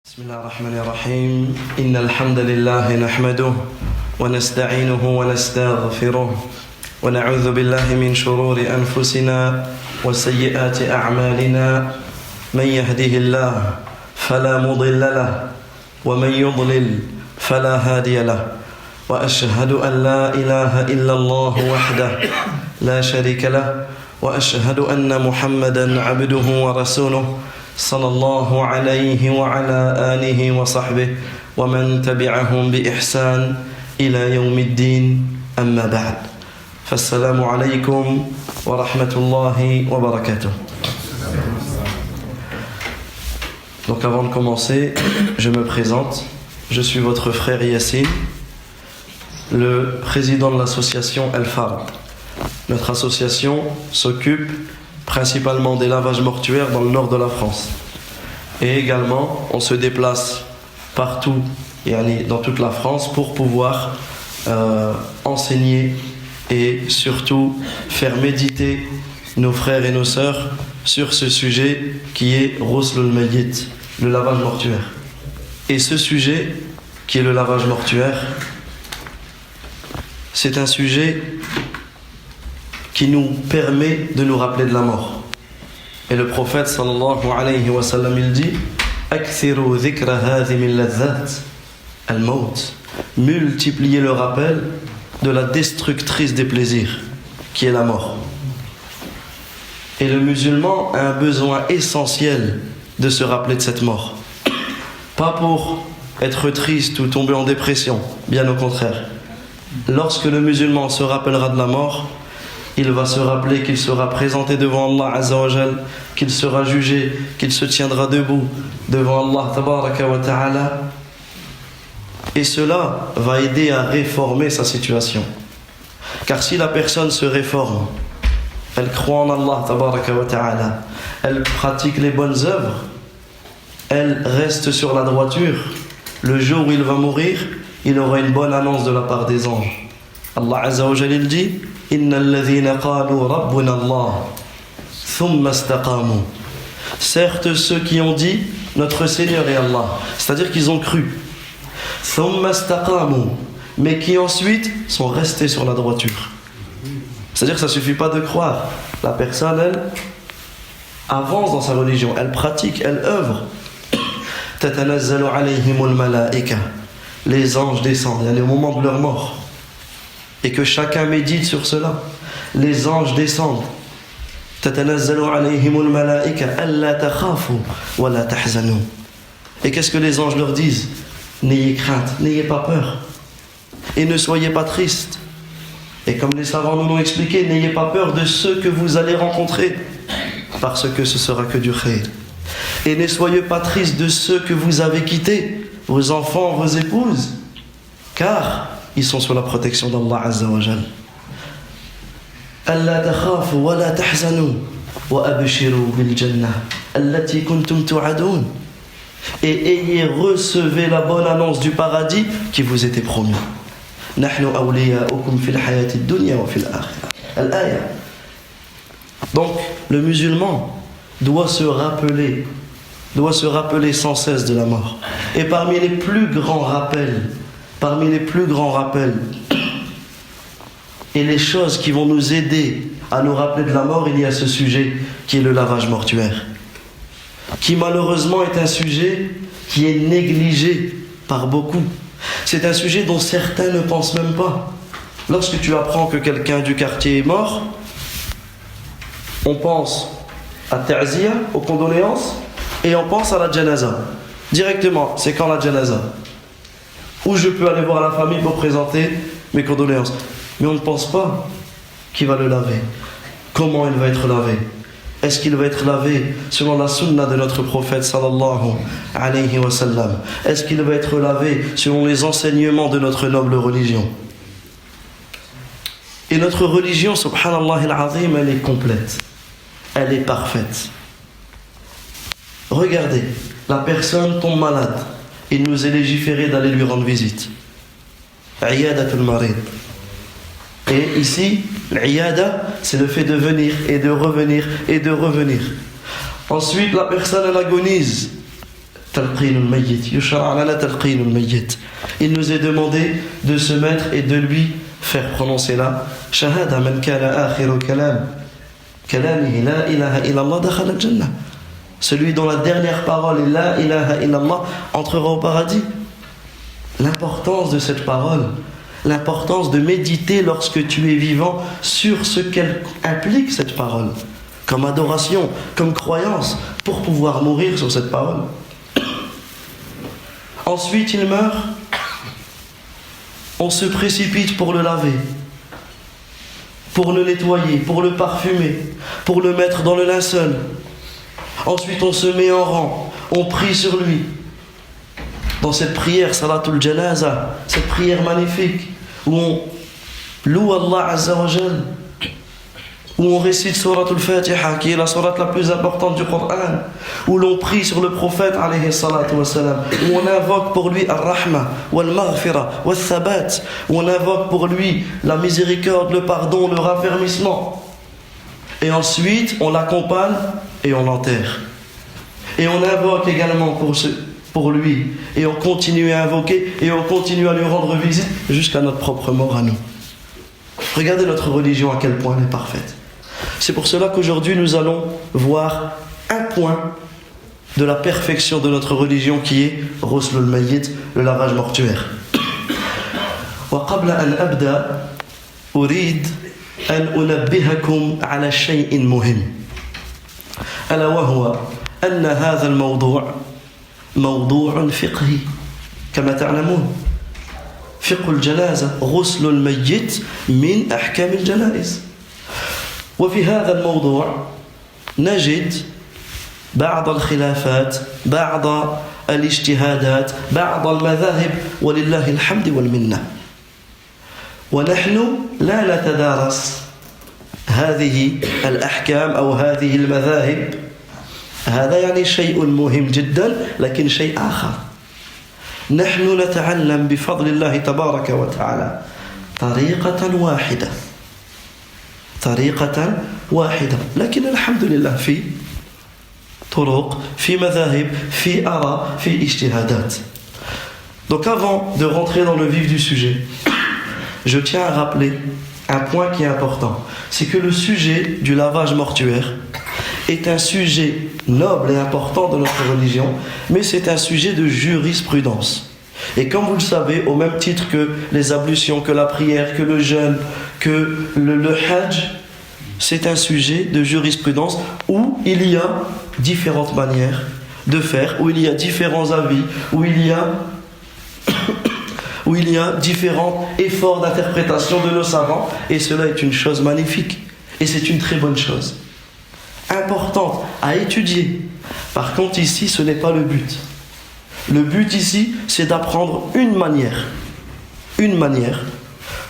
بسم الله الرحمن الرحيم إن الحمد لله نحمده ونستعينه ونستغفره ونعوذ بالله من شرور أنفسنا وسيئات أعمالنا من يهده الله فلا مضل له ومن يضلل فلا هادي له وأشهد أن لا إله إلا الله وحده لا شريك له وأشهد أن محمدا عبده ورسوله صلى الله عليه وعلى آله وصحبه ومن تبعهم بإحسان إلى يوم الدين أما بعد فالسلام عليكم ورحمة الله وبركاته. Donc avant de commencer, je me présente. Je suis votre frère Yassine, le président de l'association El Fard. Notre association s'occupe principalement des lavages mortuaires dans le nord de la France. Et également, on se déplace partout, dans toute la France, pour pouvoir enseigner et surtout faire méditer nos frères et nos sœurs sur ce sujet qui est Ghuslul Mayyit, le lavage mortuaire. Et ce sujet, qui est le lavage mortuaire, c'est un sujet qui nous permet de nous rappeler de la mort. Et le prophète sallallahu alayhi wa sallam, il dit Akthiru dhikra hadhimi al-ladhat al-maut. Multipliez le rappel de la destructrice des plaisirs, qui est la mort. Et le musulman a un besoin essentiel de se rappeler de cette mort. Pas pour être triste ou tomber en dépression, bien au contraire. Lorsque le musulman se rappellera de la mort, il va se rappeler qu'il sera présenté devant Allah Azza wa Jal, qu'il sera jugé, qu'il se tiendra debout devant Allah Tabaraka wa Ta'ala. Et cela va aider à réformer sa situation. Car si la personne se réforme, elle croit en Allah Tabaraka wa Ta'ala, elle pratique les bonnes œuvres, elle reste sur la droiture, le jour où il va mourir, il aura une bonne annonce de la part des anges. Allah Azza wa Jal, il dit certes ceux qui ont dit notre Seigneur est Allah, c'est-à-dire qu'ils ont cru, mais qui ensuite sont restés sur la droiture. C'est-à-dire que ça ne suffit pas de croire. La personne, elle avance dans sa religion, elle pratique, elle œuvre. Les anges descendent au moment de leur mort. Et que chacun médite sur cela. Les anges descendent. Et qu'est-ce que les anges leur disent? N'ayez crainte, n'ayez pas peur. Et ne soyez pas tristes. Et comme les savants nous l'ont expliqué, n'ayez pas peur de ceux que vous allez rencontrer, parce que ce sera que du khayr. Et ne soyez pas tristes de ceux que vous avez quittés, vos enfants, vos épouses, car ils sont sous la protection d'Allah Azza wa Jal. Alla takhafu wa la tahzanu wa abshiru bil jannah allati kuntum tu'adun. Et recevez la bonne annonce du paradis qui vous était promis. Nahnu awliya'ukum fil hayati dunya wa fil akhirah. Al-aya. Donc le musulman doit se rappeler sans cesse de la mort. Et parmi les plus grands rappels et les choses qui vont nous aider à nous rappeler de la mort, il y a ce sujet qui est le lavage mortuaire, qui malheureusement est un sujet qui est négligé par beaucoup. C'est un sujet dont certains ne pensent même pas. Lorsque tu apprends que quelqu'un du quartier est mort, on pense à ta'ziya, aux condoléances, et on pense à la janaza. Directement, c'est quand la janaza? Où je peux aller voir la famille pour présenter mes condoléances. Mais on ne pense pas qui va le laver. Comment il va être lavé? Est-ce qu'il va être lavé selon la sunna de notre prophète sallallahu alayhi wa sallam? Est-ce qu'il va être lavé selon les enseignements de notre noble religion? Et notre religion, subhanallah al-azim, elle est complète. Elle est parfaite. Regardez, la personne tombe malade. Il nous est légiféré d'aller lui rendre visite. Iyadatul marid. Et ici, l'iyada, c'est le fait de venir et de revenir et de revenir. Ensuite, la personne, elle agonise. Il nous est demandé de se mettre et de lui faire prononcer la shahada. Man kana akhiru kalamihi la ilaha illallah dakhala al-jannah. Celui dont la dernière parole est la ilaha illallah entrera au paradis. L'importance de cette parole, l'importance de méditer lorsque tu es vivant sur ce qu'elle implique, cette parole, comme adoration, comme croyance, pour pouvoir mourir sur cette parole. Ensuite, il meurt, on se précipite pour le laver, pour le nettoyer, pour le parfumer, pour le mettre dans le linceul. Ensuite, on se met en rang, on prie sur lui. Dans cette prière, Salatul Janaza, cette prière magnifique, où on loue Allah Azza wa Jal, où on récite Suratul Fatiha, qui est la sourate la plus importante du Coran, où l'on prie sur le prophète, alayhi salatu wa salam, où on invoque pour lui Ar-Rahma, Wal-Maghfira, Wal-Thabat, où on invoque pour lui la miséricorde, le pardon, le raffermissement. Et ensuite, on l'accompagne et on l'enterre. Et on invoque également pour lui, et on continue à invoquer, et on continue à lui rendre visite jusqu'à notre propre mort à nous. Regardez notre religion à quel point elle est parfaite. C'est pour cela qu'aujourd'hui nous allons voir un point de la perfection de notre religion qui est Ghuslul Mayyit, le lavage mortuaire. وقبل أن أبدأ أريد أن أنبهكم على شيء مهم ألا وهو أن هذا الموضوع موضوع فقهي كما تعلمون. فقه الجنازة غسل الميت من أحكام الجنائز. وفي هذا الموضوع نجد بعض الخلافات، بعض الاجتهادات، بعض المذاهب، ولله الحمد والمنة. ونحن لا نتدارس هذه الأحكام أو هذه المذاهب. هذا يعني شيء مهم جدا، لكن شيء آخر. نحن نتعلم بفضل الله تبارك وتعالى طريقة واحدة، لكن الحمد لله في طرق، في مذاهب، في آراء، في اجتهادات. Donc avant de rentrer dans le vif du sujet, je tiens à rappeler un point qui est important. C'est que le sujet du lavage mortuaire est un sujet noble et important de notre religion, mais c'est un sujet de jurisprudence. Et comme vous le savez, au même titre que les ablutions, que la prière, que le jeûne, que le hajj, c'est un sujet de jurisprudence où il y a différentes manières de faire, où il y a différents avis, où il y a différents efforts d'interprétation de nos savants, et cela est une chose magnifique, et c'est une très bonne chose, importante à étudier. Par contre, ici, ce n'est pas le but. Le but ici, c'est d'apprendre une manière,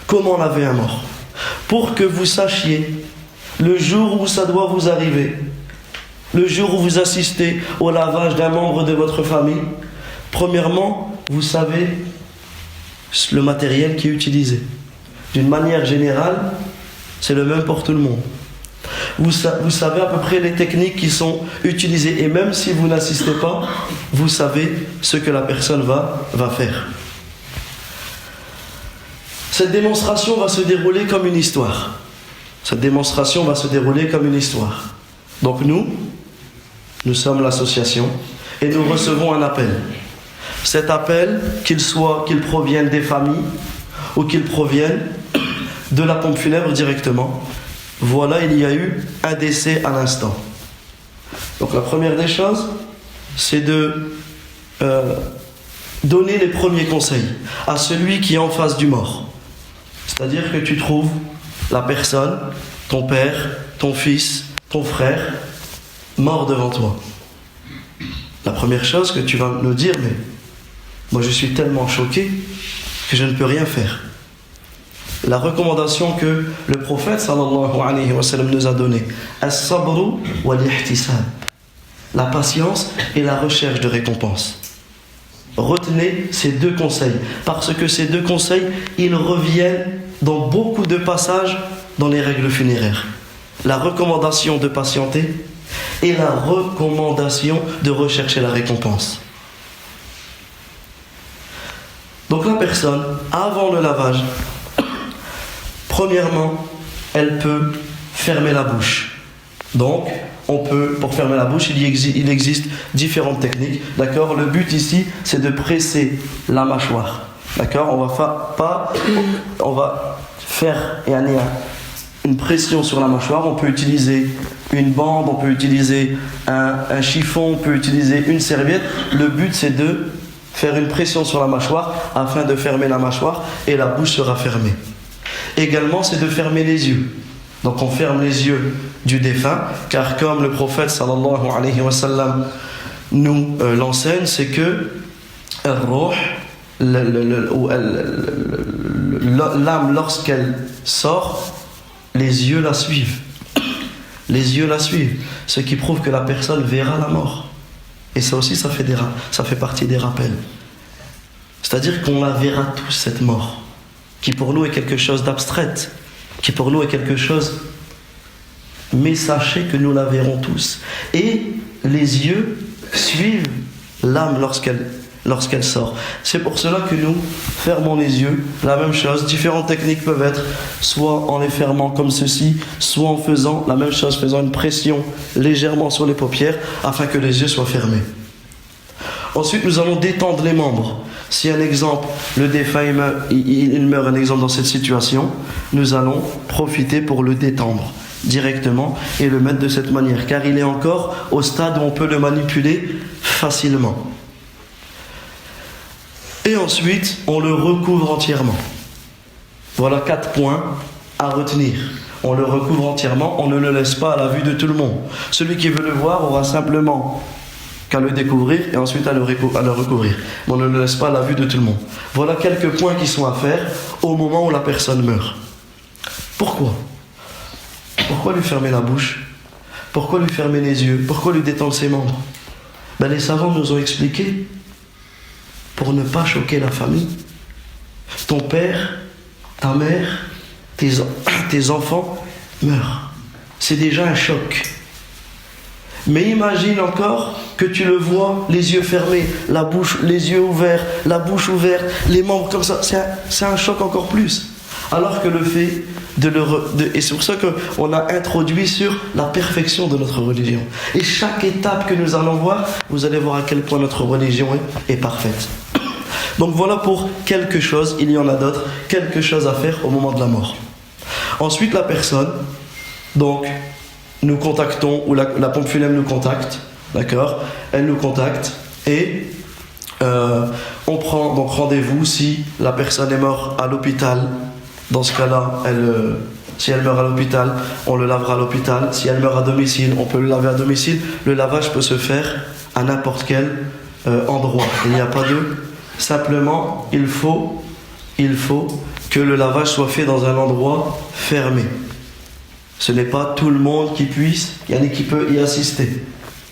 comment laver un mort, pour que vous sachiez, le jour où ça doit vous arriver, le jour où vous assistez au lavage d'un membre de votre famille, premièrement, vous savez le matériel qui est utilisé. D'une manière générale, c'est le même pour tout le monde. Vous savez à peu près les techniques qui sont utilisées, et même si vous n'assistez pas, vous savez ce que la personne va faire. Cette démonstration va se dérouler comme une histoire. Donc nous sommes l'association, et nous recevons un appel. Cet appel, qu'il provienne des familles ou qu'il provienne de la pompe funèbre directement, voilà, il y a eu un décès à l'instant. Donc la première des choses, c'est de donner les premiers conseils à celui qui est en face du mort. C'est-à-dire que tu trouves la personne, ton père, ton fils, ton frère, mort devant toi. La première chose que tu vas nous dire, mais moi je suis tellement choqué que je ne peux rien faire. La recommandation que le prophète sallallahu alayhi wa sallam nous a donnée, as-sabru wal-ihtisab, la patience et la recherche de récompense. Retenez ces deux conseils, parce que ces deux conseils, ils reviennent dans beaucoup de passages dans les règles funéraires. La recommandation de patienter et la recommandation de rechercher la récompense. Donc la personne, avant le lavage, premièrement, elle peut fermer la bouche. Donc, pour fermer la bouche, il existe différentes techniques. D'accord? Le but ici, c'est de presser la mâchoire. D'accord? On va faire une pression sur la mâchoire. On peut utiliser une bande, on peut utiliser un chiffon, on peut utiliser une serviette. Le but, c'est de faire une pression sur la mâchoire afin de fermer la mâchoire et la bouche sera fermée. Également, c'est de fermer les yeux. Donc on ferme les yeux du défunt, car comme le prophète sallallahu alayhi wa sallam nous l'enseigne, c'est que l'âme, lorsqu'elle sort, les yeux la suivent. Les yeux la suivent, ce qui prouve que la personne verra la mort. Et ça aussi, ça fait partie des rappels. C'est-à-dire qu'on la verra tous, cette mort, qui pour nous est quelque chose d'abstraite, qui pour nous est quelque chose, mais sachez que nous la verrons tous. Et les yeux suivent l'âme lorsqu'elle sort. C'est pour cela que nous fermons les yeux. La même chose, différentes techniques peuvent être soit en les fermant comme ceci, soit en faisant la même chose, faisant une pression légèrement sur les paupières afin que les yeux soient fermés. Ensuite, nous allons détendre les membres. Si un exemple, le défunt il meurt, un exemple dans cette situation, nous allons profiter pour le détendre directement et le mettre de cette manière, car il est encore au stade où on peut le manipuler facilement. Et ensuite, on le recouvre entièrement. Voilà 4 points à retenir. On le recouvre entièrement, on ne le laisse pas à la vue de tout le monde. Celui qui veut le voir aura simplement qu'à le découvrir et ensuite à le recouvrir. Mais on ne le laisse pas à la vue de tout le monde. Voilà quelques points qui sont à faire au moment où la personne meurt. Pourquoi lui fermer la bouche? Pourquoi lui fermer les yeux? Pourquoi lui détendre ses membres? Les savants nous ont expliqué pour ne pas choquer la famille. Ton père, ta mère, tes enfants meurent. C'est déjà un choc. Mais imagine encore que tu le vois, les yeux fermés, la bouche, les yeux ouverts, la bouche ouverte, les membres comme ça, c'est un choc encore plus. Alors que le fait et c'est pour ça qu'on a introduit sur la perfection de notre religion. Et chaque étape que nous allons voir, vous allez voir à quel point notre religion est parfaite. Donc voilà pour quelque chose, il y en a d'autres, quelque chose à faire au moment de la mort. Ensuite, la personne, donc, nous contactons, ou la pompe funèbre nous contacte, d'accord? Elle nous contacte et on prend donc rendez-vous si la personne est morte à l'hôpital. Dans ce cas-là, si elle meurt à l'hôpital, on le lavera à l'hôpital. Si elle meurt à domicile, on peut le laver à domicile. Le lavage peut se faire à n'importe quel endroit. Il n'y a pas de... Simplement, il faut que le lavage soit fait dans un endroit fermé. Ce n'est pas tout le monde qui peut y assister.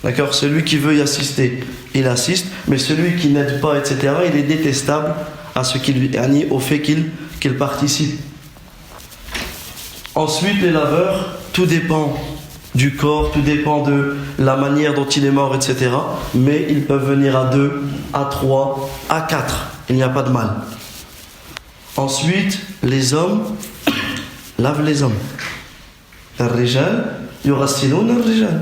D'accord? Celui qui veut y assister, il assiste, mais celui qui n'aide pas, etc., il est détestable au fait qu'il participe. Ensuite, les laveurs, tout dépend du corps, tout dépend de la manière dont il est mort, etc. Mais ils peuvent venir à 2, à 3, à 4. Il n'y a pas de mal. Ensuite, les hommes lavent les hommes. الرجال يغسلون الرجال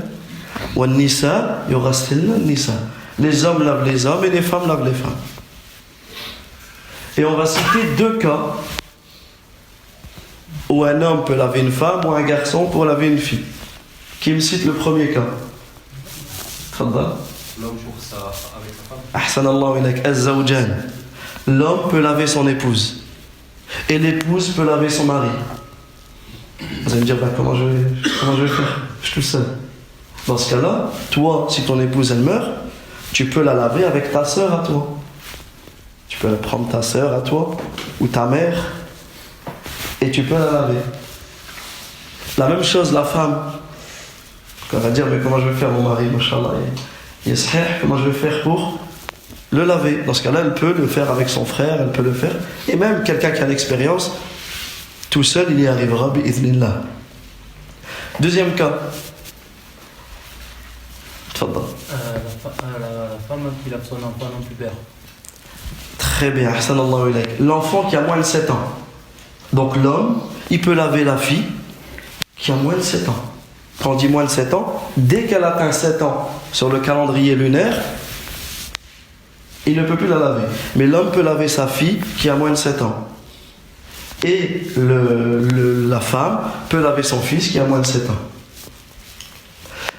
والنساء يغسلن النساء. Les hommes lavent les hommes et les femmes lavent les femmes. Et on va citer 2 cas où un homme peut laver une femme ou un garçon peut laver une fille. Qui me cite le premier cas? Tfadal. L'homme pour ça avec sa femme. Ahsanallahu ilayk, az-zawjan. L'homme peut laver son épouse et l'épouse peut laver son mari. Vous allez me dire, comment je vais faire? Je suis tout seul. Dans ce cas-là, toi, si ton épouse elle meurt, tu peux la laver avec ta sœur à toi. Tu peux prendre ta sœur à toi ou ta mère et tu peux la laver. La même chose, la femme. On va dire, mais comment je vais faire, mon mari, machallah, comment je vais faire pour le laver? Dans ce cas-là, elle peut le faire avec son frère, elle peut le faire. Et même quelqu'un qui a l'expérience, tout seul, il y arrivera, bi'idhnillah. Deuxième cas. La femme qui lave son enfant non pubère. Très bien, ahsanallahu ilayk. L'enfant qui a moins de 7 ans. Donc l'homme, il peut laver la fille qui a moins de 7 ans. Quand on dit moins de 7 ans, dès qu'elle atteint 7 ans sur le calendrier lunaire, il ne peut plus la laver. Mais l'homme peut laver sa fille qui a moins de 7 ans. Et la femme peut laver son fils qui a moins de 7 ans.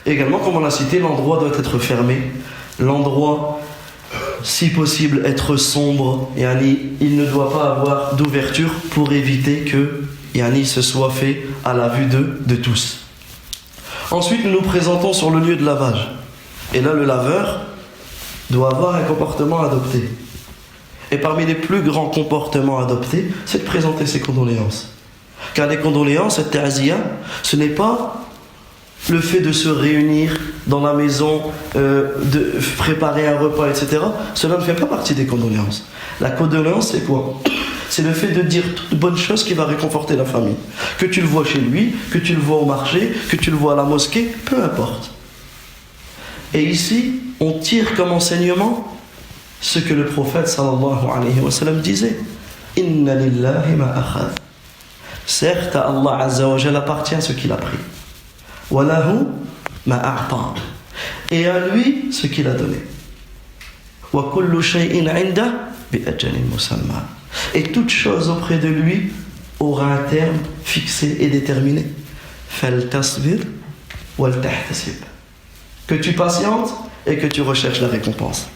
Également, comme on l'a cité, l'endroit doit être fermé. L'endroit, si possible, être sombre. Il ne doit pas avoir d'ouverture pour éviter que ce soit fait à la vue de tous. Ensuite, nous nous présentons sur le lieu de lavage. Et là, le laveur doit avoir un comportement adopté. Et parmi les plus grands comportements adoptés, c'est de présenter ses condoléances. Car les condoléances, cette ta'ziya, ce n'est pas le fait de se réunir dans la maison, de préparer un repas, etc. Cela ne fait pas partie des condoléances. La condoléance, c'est quoi? C'est le fait de dire toute bonne chose qui va réconforter la famille. Que tu le vois chez lui, que tu le vois au marché, que tu le vois à la mosquée, peu importe. Et ici, on tire comme enseignement ce que le prophète sallallahu alayhi wa sallam disait. Inna lillahi ma akhad. Certes, à Allah azza wa jalla appartient ce qu'il a pris. Wa lahu ma a'ta. Et à lui ce qu'il a donné. Wa kullu shay'in 'inda bi ajalin musamma. Et toute chose auprès de lui aura un terme fixé et déterminé. Fal tasbir wal tahtasib. Que tu patientes et que tu recherches la récompense.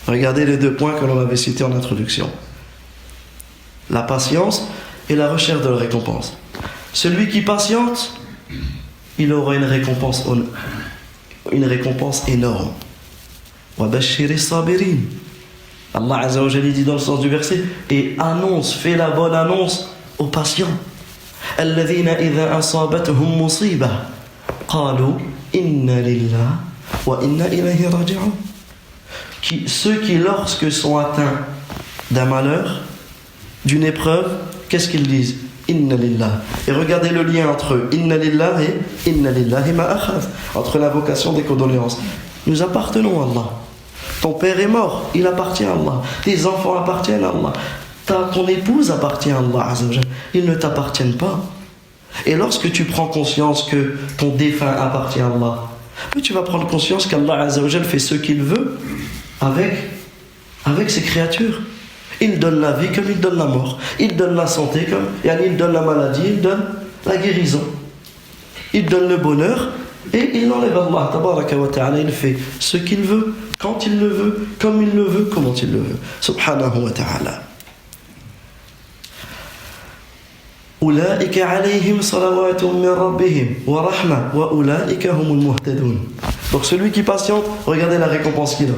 Regardez les deux points que l'on avait cités en introduction. La patience et la recherche de la récompense. Celui qui patiente, il aura une récompense énorme. Wa bashiri sabirin. Allah Azza wa Jalla dit dans le sens du verset, et annonce, fais la bonne annonce aux patients. Alladhina idha asabatuhum musiba qalu inna lillahi wa inna ilayhi raji'un. Ceux qui, lorsque sont atteints d'un malheur, d'une épreuve, qu'est-ce qu'ils disent? Inna lillah. Et regardez le lien entre Inna lillah et Inna lillahi ma akhadh, entre l'invocation des condoléances. Nous appartenons à Allah. Ton père est mort, il appartient à Allah. Tes enfants appartiennent à Allah. Ton épouse appartient à Allah Azza wa Jalla. Ils ne t'appartiennent pas. Et lorsque tu prends conscience que ton défunt appartient à Allah, tu vas prendre conscience qu'Allah Azza wa Jalla fait ce qu'il veut avec ses créatures. Il donne la vie comme il donne la mort. Il donne la santé comme il donne la maladie, il donne la guérison. Il donne le bonheur et il enlève. Allah tabaraka wa ta'ala, il fait ce qu'il veut, quand il le veut, comme il le veut, comment il le veut. Subhanahu wa ta'ala. أولئك عليهم صلوات من ربهم ورحمة وأولئك هم المهتدون. Donc celui qui patiente, regardez la récompense qu'il a.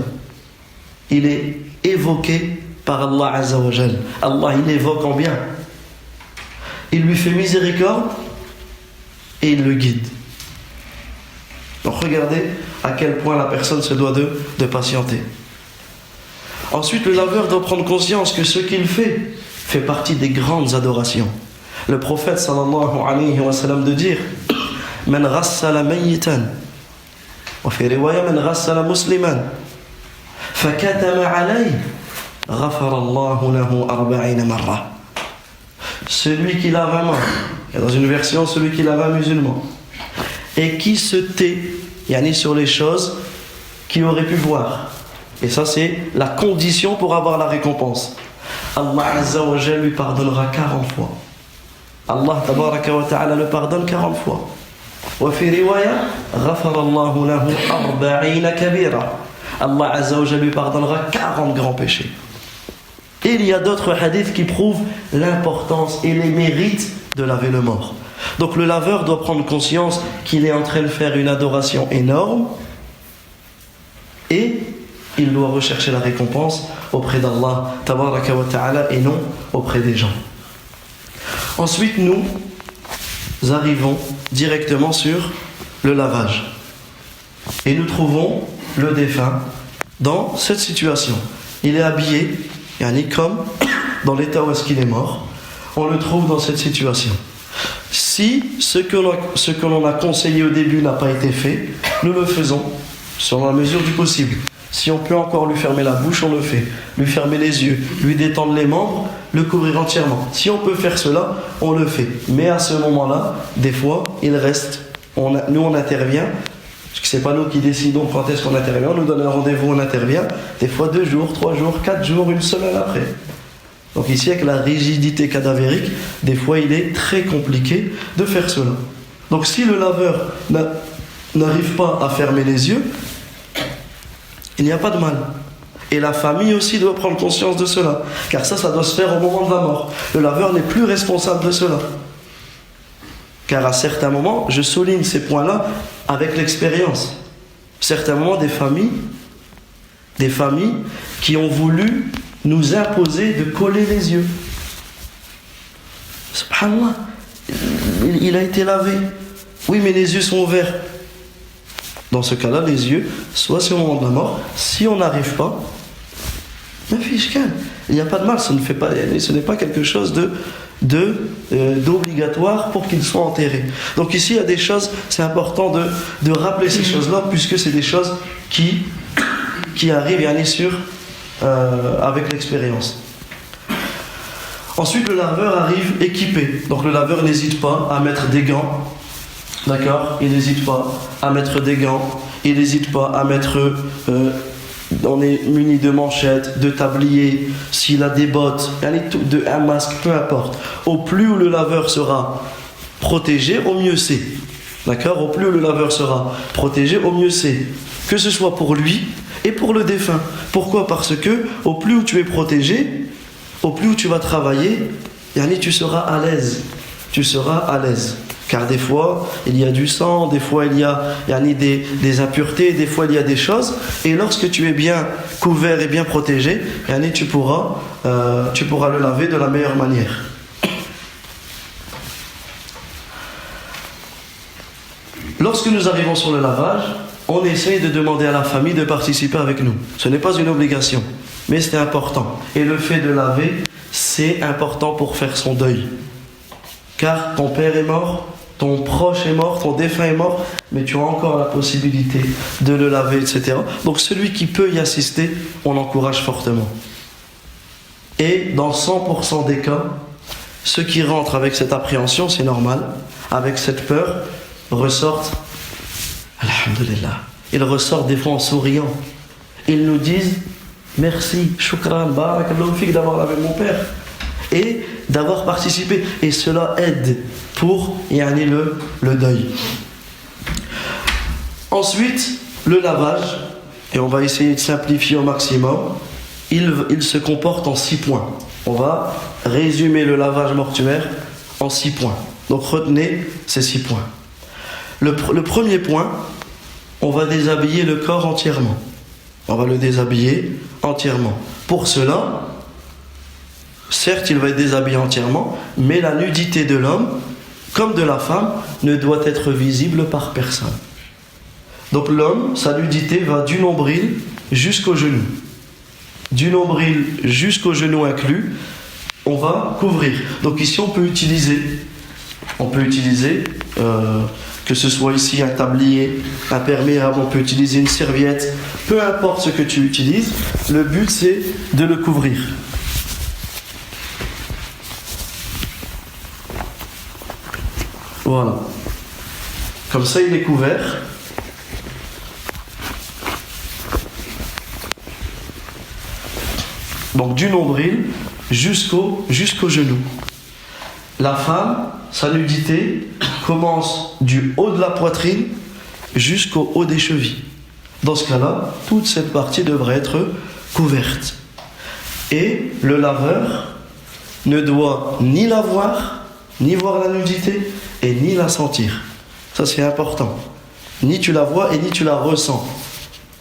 Il est évoqué par Allah Azza wa Jal. Allah, il évoque en bien. Il lui fait miséricorde et il le guide. Donc regardez à quel point la personne se doit de patienter. Ensuite, le laveur doit prendre conscience que ce qu'il fait partie des grandes adorations. Le prophète sallallahu alayhi wa sallam de dire Man ghassala mayyitan wa fi riwaya man ghassala musliman fakatama alayhi ghafara Allahu lahu 40 marra. Celui qui lave un mort, et dans une version celui qui lave un musulman et qui se tait sur les choses qu'il aurait pu voir, et ça c'est la condition pour avoir la récompense. Allah Azza wa Jalla lui pardonnera 40 fois. Allah tabaraka wa ta'ala le pardonne 40 fois. Wa fi riwaya ghafara Allahu lahu 40 kabira. Allah Azza wa Jalla lui pardonnera 40 grands péchés. Et il y a d'autres hadiths qui prouvent l'importance et les mérites de laver le mort. Donc le laveur doit prendre conscience qu'il est en train de faire une adoration énorme et il doit rechercher la récompense auprès d'Allah tabaraka wa ta'ala et non auprès des gens. Ensuite, nous arrivons directement sur le lavage. Et nous trouvons le défunt dans cette situation. Il est habillé, comme dans l'état où est-ce qu'il est mort. On le trouve dans cette situation. Si ce que l'on a conseillé au début n'a pas été fait, nous le faisons sur la mesure du possible. Si on peut encore lui fermer la bouche, on le fait. Lui fermer les yeux, lui détendre les membres, le couvrir entièrement. Si on peut faire cela, on le fait. Mais à ce moment-là, des fois, il reste. Nous, on intervient. Parce que c'est pas nous qui décidons quand est-ce qu'on intervient. On nous donne un rendez-vous, on intervient. Des fois 2 jours, 3 jours, 4 jours, 1 semaine après. Donc ici, avec la rigidité cadavérique, des fois, il est très compliqué de faire cela. Donc si le laveur n'arrive pas à fermer les yeux, il n'y a pas de mal. Et la famille aussi doit prendre conscience de cela. Car ça doit se faire au moment de la mort. Le laveur n'est plus responsable de cela. Car à certains moments, je souligne ces points-là avec l'expérience. À certains moments, des familles qui ont voulu nous imposer de coller les yeux. Subhanallah, il a été lavé. Oui, mais les yeux sont ouverts. Dans ce cas-là, les yeux, soit c'est au moment de la mort, si on n'arrive pas, il n'y a pas de mal, ce n'est pas quelque chose d'obligatoire pour qu'ils soient enterrés. Donc ici, il y a des choses, c'est important de rappeler ces choses-là, puisque c'est des choses qui arrivent avec l'expérience. Ensuite, le laveur arrive équipé. Donc le laveur n'hésite pas à mettre des gants. D'accord ? Il n'hésite pas à mettre des gants. Il n'hésite pas à mettre... on est muni de manchettes, de tabliers, s'il a des bottes, un masque, peu importe. Au plus où le laveur sera protégé, au mieux c'est. D'accord ? Au plus où le laveur sera protégé, au mieux c'est. Que ce soit pour lui et pour le défunt. Pourquoi ? Parce que au plus où tu es protégé, au plus où tu vas travailler, tu seras à l'aise. Tu seras à l'aise. Car des fois, il y a du sang, des fois il y a des impuretés, des fois il y a des choses. Et lorsque tu es bien couvert et bien protégé, tu pourras le laver de la meilleure manière. Lorsque nous arrivons sur le lavage, on essaye de demander à la famille de participer avec nous. Ce n'est pas une obligation, mais c'est important. Et le fait de laver, c'est important pour faire son deuil. Car ton père est mort, ton proche est mort, ton défunt est mort, mais tu as encore la possibilité de le laver, etc. Donc celui qui peut y assister, on l'encourage fortement. Et dans 100% des cas, ceux qui rentrent avec cette appréhension, c'est normal, avec cette peur, ressortent, alhamdulillah, ils ressortent des fois en souriant. Ils nous disent, merci, shukran, barakallahu fik d'avoir lavé mon père. Et d'avoir participé, et cela aide pour le deuil. Ensuite, le lavage, et on va essayer de simplifier au maximum, il se comporte en 6 points. On va résumer le lavage mortuaire en 6 points. Donc retenez ces 6 points. Le premier point, on va déshabiller le corps entièrement. On va le déshabiller entièrement. Pour cela, certes, il va être déshabillé entièrement, mais la nudité de l'homme, comme de la femme, ne doit être visible par personne. Donc l'homme, sa nudité va du nombril jusqu'au genou. Du nombril jusqu'au genou inclus, on va couvrir. Donc ici, on peut utiliser que ce soit ici un tablier, un perméable, on peut utiliser une serviette, peu importe ce que tu utilises, le but c'est de le couvrir. Voilà. Comme ça, il est couvert. Donc du nombril jusqu'au genou. La femme, sa nudité commence du haut de la poitrine jusqu'au haut des chevilles. Dans ce cas-là, toute cette partie devrait être couverte. Et le laveur ne doit ni la voir, ni voir la nudité, et ni la sentir. Ça c'est important. Ni tu la vois et ni tu la ressens.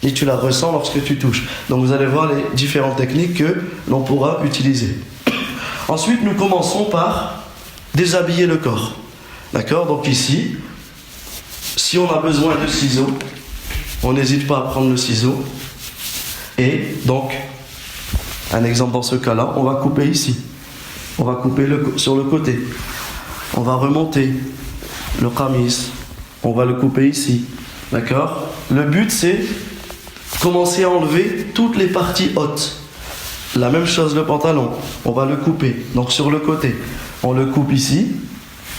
Ni tu la ressens lorsque tu touches. Donc vous allez voir les différentes techniques que l'on pourra utiliser. Ensuite, nous commençons par déshabiller le corps. D'accord ? Donc ici, si on a besoin de ciseaux, on n'hésite pas à prendre le ciseau. Et donc, un exemple dans ce cas-là, on va couper ici. On va couper sur le côté. On va remonter le qamis. On va le couper ici. D'accord ? Le but c'est commencer à enlever toutes les parties hautes. La même chose le pantalon, on va le couper. Donc sur le côté, on le coupe ici,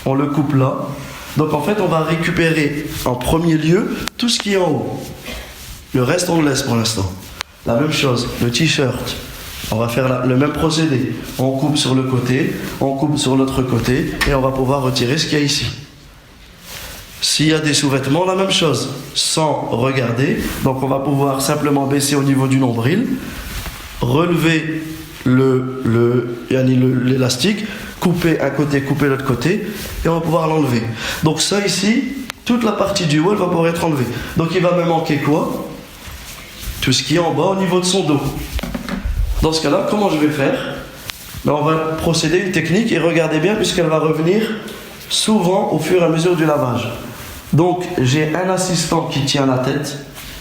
on le coupe là. Donc en fait, on va récupérer en premier lieu tout ce qui est en haut. Le reste, on le laisse pour l'instant. La même chose, le t-shirt. On va faire le même procédé. On coupe sur le côté, on coupe sur l'autre côté et on va pouvoir retirer ce qu'il y a ici. S'il y a des sous-vêtements, la même chose, sans regarder. Donc on va pouvoir simplement baisser au niveau du nombril, relever l'élastique, couper un côté, couper l'autre côté et on va pouvoir l'enlever. Donc ça ici, toute la partie du haut, elle va pouvoir être enlevée. Donc il va me manquer quoi? Tout ce qui est en bas au niveau de son dos. Dans ce cas-là, comment je vais faire? On va procéder à une technique et regardez bien puisqu'elle va revenir souvent au fur et à mesure du lavage. Donc j'ai un assistant qui tient la tête,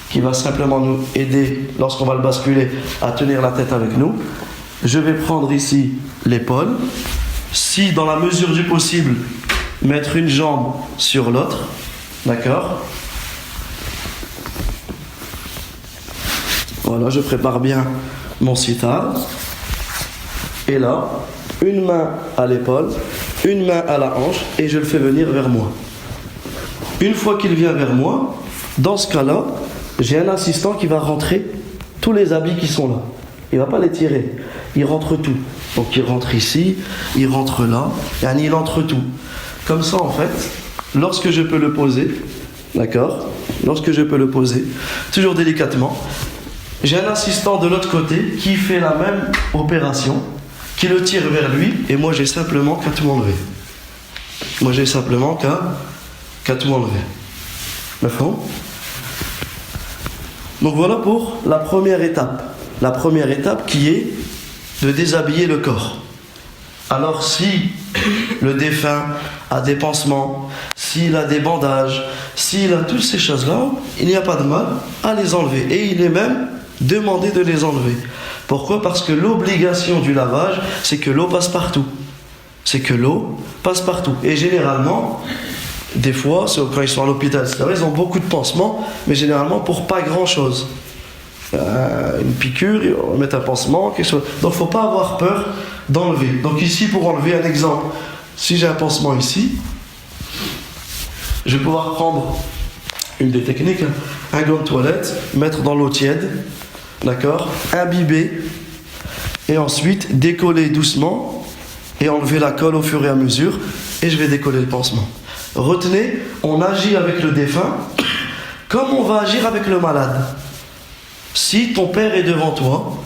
qui va simplement nous aider lorsqu'on va le basculer à tenir la tête avec nous. Je vais prendre ici l'épaule. Si dans la mesure du possible, mettre une jambe sur l'autre, d'accord? Voilà, je prépare bien mon sitar. Et là, une main à l'épaule, une main à la hanche et je le fais venir vers moi. Une fois qu'il vient vers moi, dans ce cas-là, j'ai un assistant qui va rentrer tous les habits qui sont là. Il ne va pas les tirer, il rentre tout. Donc il rentre ici, il rentre là, et il entre tout. Comme ça en fait, lorsque je peux le poser, d'accord? Lorsque je peux le poser, toujours délicatement, j'ai un assistant de l'autre côté qui fait la même opération, qui le tire vers lui, et moi j'ai simplement qu'à tout enlever. Moi j'ai simplement qu'à tout enlever. D'accord? Donc voilà pour la première étape. La première étape qui est de déshabiller le corps. Alors si le défunt a des pansements, s'il a des bandages, s'il a toutes ces choses-là, il n'y a pas de mal à les enlever. Et il est même demandé de les enlever. Pourquoi? Parce que l'obligation du lavage, c'est que l'eau passe partout. C'est que l'eau passe partout. Et généralement, des fois, quand ils sont à l'hôpital, ils ont beaucoup de pansements, mais généralement pour pas grand-chose. Une piqûre, on va mettre un pansement, quelque chose. Donc il ne faut pas avoir peur d'enlever. Donc ici, pour enlever un exemple, si j'ai un pansement ici, je vais pouvoir prendre une des techniques, un gant de toilette, mettre dans l'eau tiède, d'accord, imbiber, et ensuite décoller doucement et enlever la colle au fur et à mesure, et je vais décoller le pansement. Retenez, on agit avec le défunt comme on va agir avec le malade. Si ton père est devant toi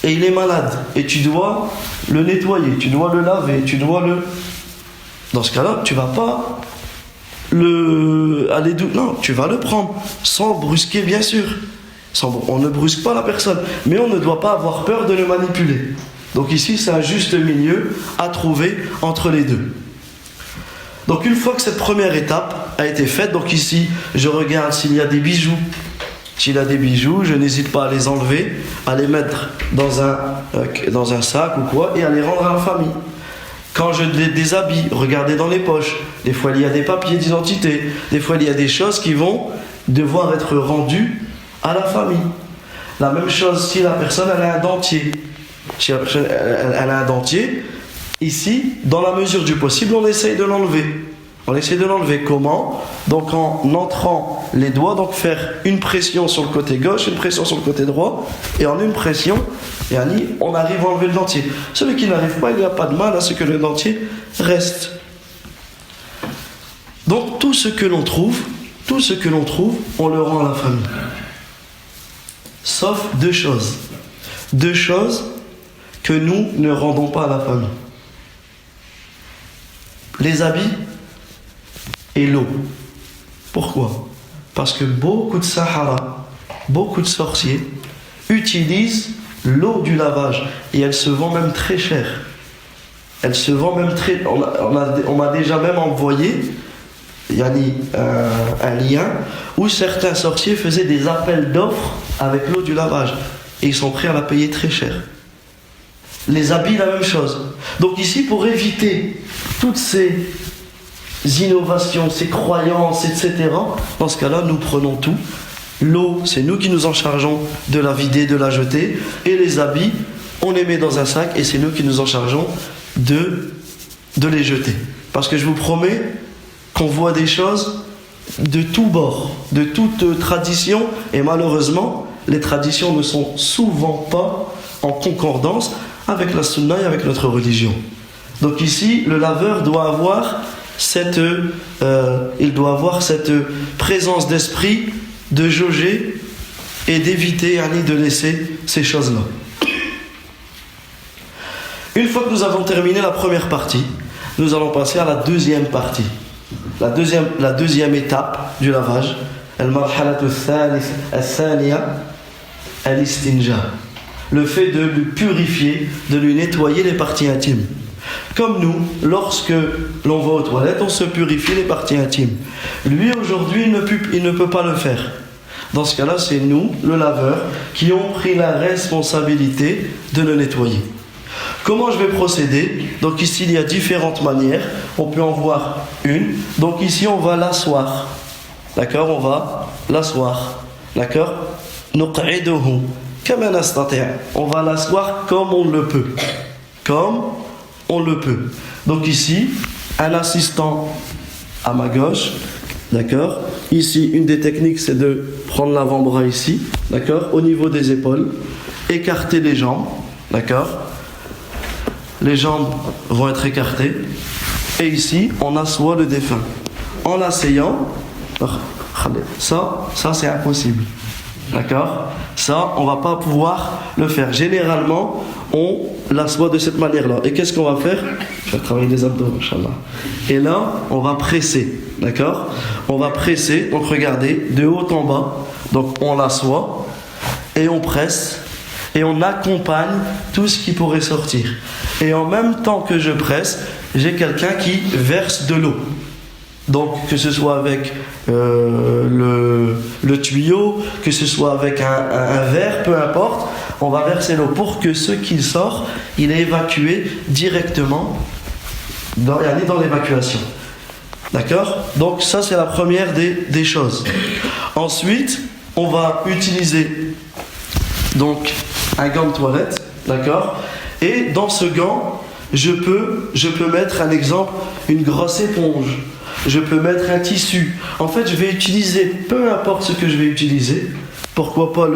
et il est malade et tu dois le nettoyer, tu dois le laver, tu dois le... Dans ce cas-là, tu vas pas non, tu vas le prendre sans brusquer bien sûr. On ne brusque pas la personne, mais on ne doit pas avoir peur de le manipuler. Donc ici, c'est un juste milieu à trouver entre les deux. Donc une fois que cette première étape a été faite, donc ici, je regarde s'il y a des bijoux. S'il a des bijoux, je n'hésite pas à les enlever, à les mettre dans un sac ou quoi, et à les rendre à la famille. Quand je les déshabille, regardez dans les poches. Des fois, il y a des papiers d'identité. Des fois, il y a des choses qui vont devoir être rendues à la famille. La même chose si la personne elle a un dentier. Si la personne elle a un dentier, ici, dans la mesure du possible, on essaye de l'enlever. On essaie de l'enlever comment? Donc en entrant les doigts, donc faire une pression sur le côté gauche, une pression sur le côté droit, et en une pression, on arrive à enlever le dentier. Celui qui n'arrive pas, il n'y a pas de mal à ce que le dentier reste. Donc tout ce que l'on trouve, on le rend à la famille. Sauf deux choses. Deux choses que nous ne rendons pas à la famille. Les habits et l'eau. Pourquoi? Parce que beaucoup de Sahara, beaucoup de sorciers utilisent l'eau du lavage et elle se vend même très cher. Elle se vend même très... On m'a déjà même envoyé un lien où certains sorciers faisaient des appels d'offres avec l'eau du lavage et ils sont prêts à la payer très cher. Les habits, la même chose. Donc ici, pour éviter toutes ces innovations, ces croyances, etc., dans ce cas-là, nous prenons tout L'eau, c'est nous qui nous en chargeons de la vider, de la jeter. Et les habits, on les met dans un sac et c'est nous qui nous en chargeons de les jeter. Parce que je vous promets qu'on voit des choses de tous bords, de toute tradition. Et malheureusement, les traditions ne sont souvent pas en concordance avec la sunna et avec notre religion. Donc ici, le laveur doit avoir cette présence d'esprit de jauger et d'éviter de laisser ces choses-là. Une fois que nous avons terminé la première partie, nous allons passer à la deuxième partie. La deuxième étape du lavage, le fait de lui purifier, de lui nettoyer les parties intimes. Comme nous, lorsque l'on va aux toilettes, on se purifie les parties intimes. Lui, aujourd'hui, il ne peut pas le faire. Dans ce cas-là, c'est nous, le laveur, qui ont pris la responsabilité de le nettoyer. Comment je vais procéder? Donc ici, il y a différentes manières. On peut en voir une. Donc ici, on va l'asseoir. D'accord? On va l'asseoir. D'accord? Nuq'iduhu kama nastati'. On va l'asseoir comme on le peut. Comme on le peut. Donc ici, un assistant à ma gauche. D'accord? Ici, une des techniques, c'est de prendre l'avant-bras ici. D'accord? Au niveau des épaules. Écarter les jambes. D'accord? Les jambes vont être écartées. Et ici, on assoit le défunt. En l'asseyant, ça c'est impossible. D'accord? Ça, on ne va pas pouvoir le faire. Généralement, on l'assoit de cette manière-là. Et qu'est-ce qu'on va faire? Je vais travailler les abdos, Inch'Allah. Et là, on va presser. D'accord? On va presser. Donc, regardez, de haut en bas. Donc, on l'assoit et on presse. Et on accompagne tout ce qui pourrait sortir. Et en même temps que je presse, j'ai quelqu'un qui verse de l'eau. Donc que ce soit avec le tuyau, que ce soit avec un verre, peu importe, on va verser l'eau pour que ce qui sort, il est évacué directement dans l'évacuation. D'accord? Donc ça c'est la première des choses. Ensuite, on va utiliser donc un gant de toilette, d'accord? Et dans ce gant, je peux mettre un exemple, une grosse éponge. Je peux mettre un tissu. En fait, je vais utiliser, peu importe ce que je vais utiliser, pourquoi pas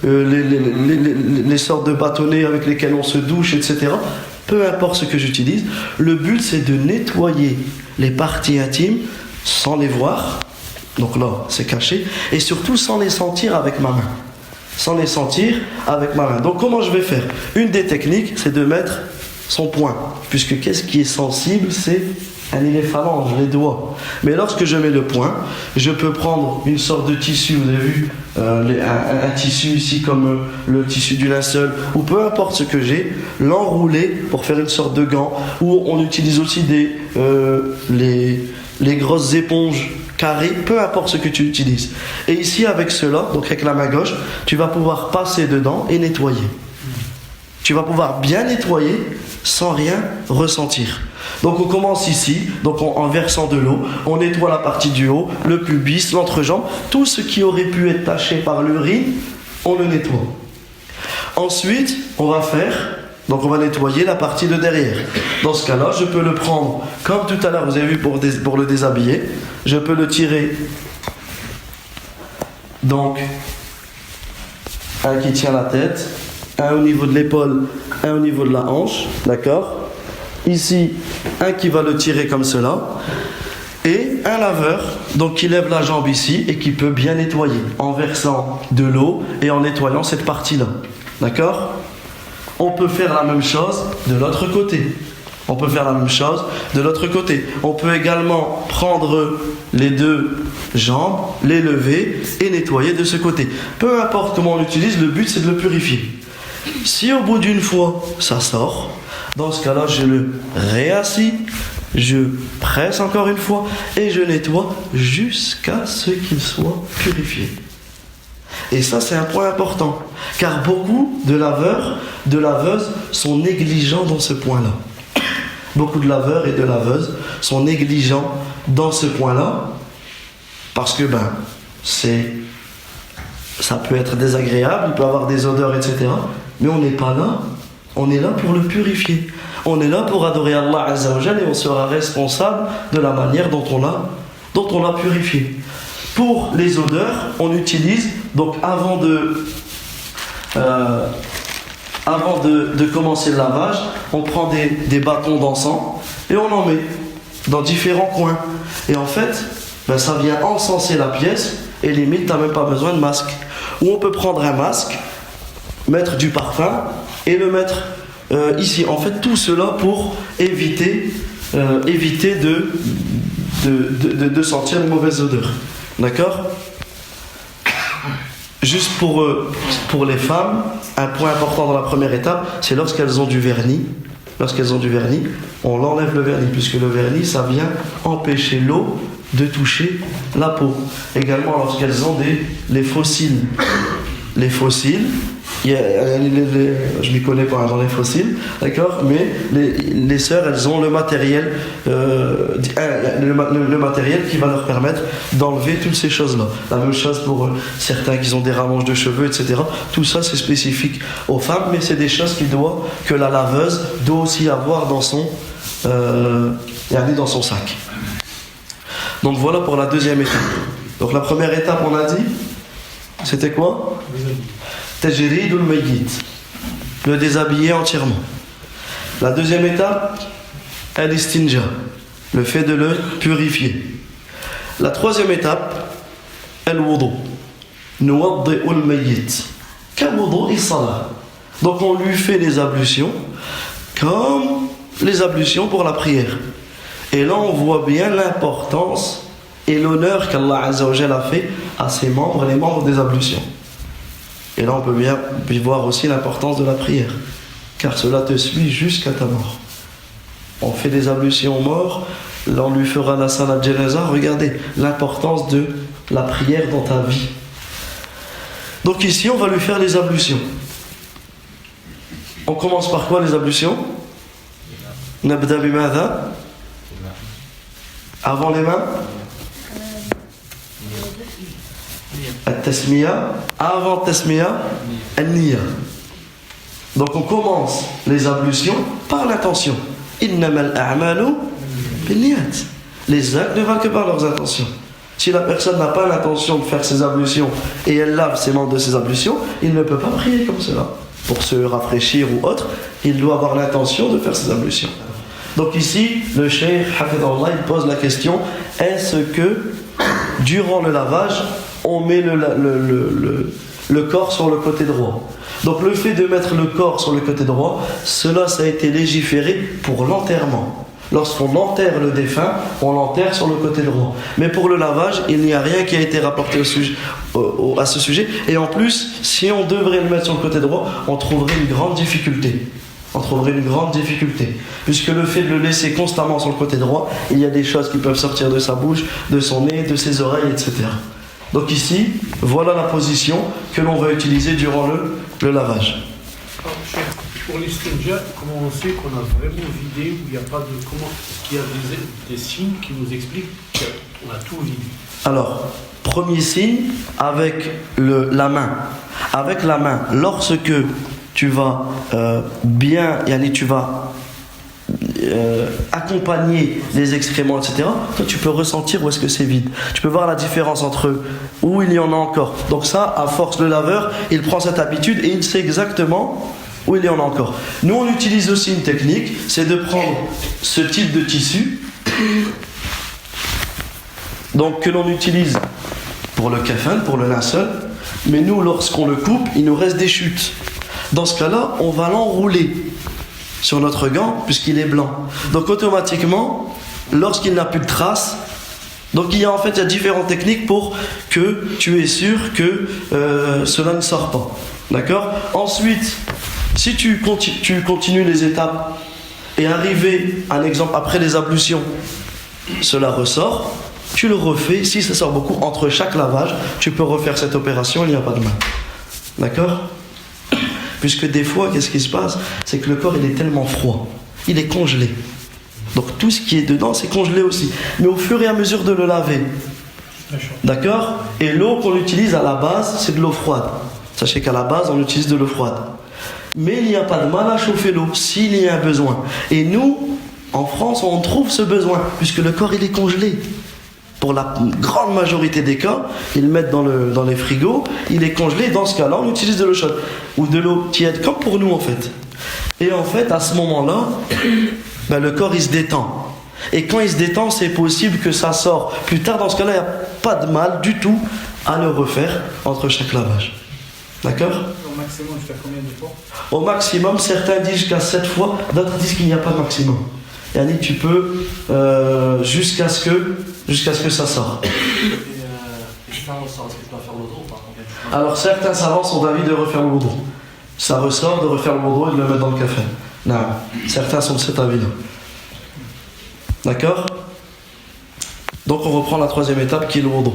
les sortes de bâtonnets avec lesquels on se douche, etc. Peu importe ce que j'utilise, le but c'est de nettoyer les parties intimes sans les voir. Donc là, c'est caché. Et surtout sans les sentir avec ma main. Sans les sentir avec ma main. Donc comment je vais faire? Une des techniques, c'est de mettre son poing. Puisque qu'est-ce qui est sensible? C'est les phalanges, les doigts. Mais lorsque je mets le poing, je peux prendre une sorte de tissu, vous avez vu, un tissu ici comme le tissu du linceul, ou peu importe ce que j'ai, l'enrouler pour faire une sorte de gant, ou on utilise aussi les grosses éponges carré, peu importe ce que tu utilises. Et ici, avec cela, donc avec la main gauche, tu vas pouvoir passer dedans et nettoyer. Tu vas pouvoir bien nettoyer sans rien ressentir. Donc on commence ici, donc en versant de l'eau, on nettoie la partie du haut, le pubis, l'entrejambe, tout ce qui aurait pu être taché par l'urine, on le nettoie. Ensuite, on va nettoyer la partie de derrière. Dans ce cas-là, je peux le prendre, comme tout à l'heure, vous avez vu pour le déshabiller, je peux le tirer. Donc, un qui tient la tête, un au niveau de l'épaule, un au niveau de la hanche, d'accord? Ici, un qui va le tirer comme cela, et un laveur, donc qui lève la jambe ici et qui peut bien nettoyer en versant de l'eau et en nettoyant cette partie-là, d'accord? On peut faire la même chose de l'autre côté. On peut également prendre les deux jambes, les lever et nettoyer de ce côté. Peu importe comment on l'utilise, le but c'est de le purifier. Si au bout d'une fois ça sort, dans ce cas-là je le réassis, je presse encore une fois et je nettoie jusqu'à ce qu'il soit purifié. Et ça c'est un point important, car beaucoup de laveurs, de laveuses sont négligents dans ce point-là. Beaucoup de laveurs et de laveuses sont négligents dans ce point-là, parce que c'est ça peut être désagréable, il peut avoir des odeurs, etc. Mais on n'est pas là, on est là pour le purifier. On est là pour adorer Allah Azza wa Jalla et on sera responsable de la manière dont on l'a purifié. Pour les odeurs, on utilise, donc avant de commencer le lavage, on prend des bâtons d'encens et on en met dans différents coins. Et en fait, ça vient encenser la pièce et limite, tu n'as même pas besoin de masque. Ou on peut prendre un masque, mettre du parfum et le mettre ici. En fait, tout cela pour éviter de sentir une mauvaise odeur. D'accord ? Juste pour les femmes, un point important dans la première étape, c'est lorsqu'elles ont du vernis. Lorsqu'elles ont du vernis, on enlève le vernis, puisque le vernis, ça vient empêcher l'eau de toucher la peau. Également, lorsqu'elles ont les fossiles. Les fossiles, je m'y connais pas dans les fossiles, d'accord, mais les sœurs, elles ont le matériel qui va leur permettre d'enlever toutes ces choses-là. La même chose pour certains qui ont des rallonges de cheveux, etc. Tout ça, c'est spécifique aux femmes, mais c'est des choses que la laveuse doit aussi avoir dans son sac. Donc voilà pour la deuxième étape. Donc la première étape, on a dit, c'était quoi ? Tajridul mayyit, le déshabiller entièrement. La deuxième étape, al-istinja, le fait de le purifier. La troisième étape, al-wudu, nuwaddi'ul mayyit, ka-wudu'i salah. Donc on lui fait les ablutions comme les ablutions pour la prière. Et là on voit bien l'importance et l'honneur qu'Allah Azza wa Jalla a fait à ses membres, les membres des ablutions. Et là on peut bien voir aussi l'importance de la prière, car cela te suit jusqu'à ta mort. On fait des ablutions aux morts, là on lui fera la salat janaza. Regardez l'importance de la prière dans ta vie. Donc ici on va lui faire les ablutions. On commence par quoi les ablutions ? Nabda bimadha ? Avant les mains ? At-tasmiya, avant tasmiya, an-niyya. Donc on commence les ablutions par l'intention. Innamal a'malu binniyat. Les actes ne valent que par leurs intentions. Si la personne n'a pas l'intention de faire ses ablutions et elle lave ses membres de ses ablutions, il ne peut pas prier comme cela. Pour se rafraîchir ou autre, il doit avoir l'intention de faire ses ablutions. Donc ici, le cheikh Hafidhahullah, il pose la question, est-ce que durant le lavage, on met le corps sur le côté droit? Donc le fait de mettre le corps sur le côté droit, cela ça a été légiféré pour l'enterrement. Lorsqu'on enterre le défunt, on l'enterre sur le côté droit. Mais pour le lavage, il n'y a rien qui a été rapporté à ce sujet. Et en plus, si on devrait le mettre sur le côté droit, on trouverait une grande difficulté. Puisque le fait de le laisser constamment sur le côté droit, il y a des choses qui peuvent sortir de sa bouche, de son nez, de ses oreilles, etc. Donc ici, voilà la position que l'on va utiliser durant le lavage. Pour l'istinja, comment on sait qu'on a vraiment vidé, ou il n'y a pas de... Comment est-ce qu'il y a des signes qui nous expliquent qu'on a tout vidé? Alors, premier signe, avec la main. Avec la main, lorsque tu vas accompagner les excréments, etc., toi tu peux ressentir où est-ce que c'est vide. Tu peux voir la différence entre où il y en a encore. Donc ça, à force, le laveur, il prend cette habitude et il sait exactement où il y en a encore. Nous, on utilise aussi une technique, c'est de prendre ce type de tissu, donc que l'on utilise pour le kafan, pour le linceul, mais nous, lorsqu'on le coupe, il nous reste des chutes. Dans ce cas-là, on va l'enrouler sur notre gant, puisqu'il est blanc. Donc automatiquement, lorsqu'il n'a plus de traces, donc il y a différentes techniques pour que tu es sûr que cela ne sort pas. D'accord ? Ensuite, si tu continues les étapes et arrivé, un exemple, après les ablutions, cela ressort, tu le refais. Si ça sort beaucoup, entre chaque lavage, tu peux refaire cette opération, il n'y a pas de mal. D'accord ? Puisque des fois, qu'est-ce qui se passe ? C'est que le corps, il est tellement froid, il est congelé. Donc tout ce qui est dedans, c'est congelé aussi. Mais au fur et à mesure de le laver, D'accord? Et l'eau qu'on utilise à la base, c'est de l'eau froide. Sachez qu'à la base, on utilise de l'eau froide. Mais il n'y a pas de mal à chauffer l'eau s'il y a un besoin. Et nous, en France, on trouve ce besoin, puisque le corps, il est congelé. Pour la grande majorité des cas, ils le mettent dans les frigos, il est congelé. Dans ce cas-là, on utilise de l'eau chaude ou de l'eau tiède, comme pour nous en fait. Et en fait, à ce moment-là, le corps, il se détend. Et quand il se détend, c'est possible que ça sort. Plus tard, dans ce cas-là, il n'y a pas de mal du tout à le refaire entre chaque lavage. D'accord? Au maximum, jusqu'à combien de fois? Au maximum, certains disent jusqu'à 7 fois, d'autres disent qu'il n'y a pas de maximum. Yani, tu peux jusqu'à ce que ça sorte. Et ça ressort, est-ce que je dois faire l'autre ou pas? Alors, certains savants sont d'avis de refaire le wudu. Ça ressort, de refaire le wudu et de le mettre dans le café. Non, certains sont de cet avis-là. D'accord? Donc on reprend la troisième étape qui est le wudu.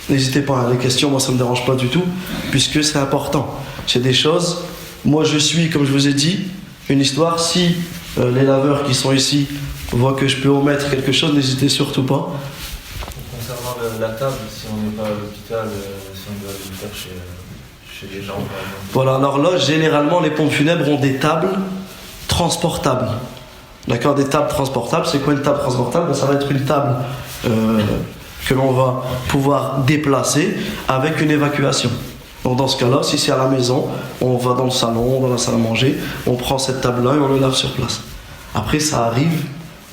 N'hésitez pas, les questions, moi ça ne me dérange pas du tout, puisque c'est important. C'est des choses, moi je suis, comme je vous ai dit, une histoire, si les laveurs qui sont ici voient que je peux omettre quelque chose, n'hésitez surtout pas. Concernant la table, si on n'est pas à l'hôpital, si on doit aller le faire chez les gens, par exemple. Voilà, alors là, généralement les pompes funèbres ont des tables transportables. D'accord, des tables transportables. C'est quoi une table transportable? Ça va être une table que l'on va pouvoir déplacer avec une évacuation. Donc dans ce cas-là, si c'est à la maison, on va dans le salon, dans la salle à manger, on prend cette table-là et on le lave sur place. Après, ça arrive,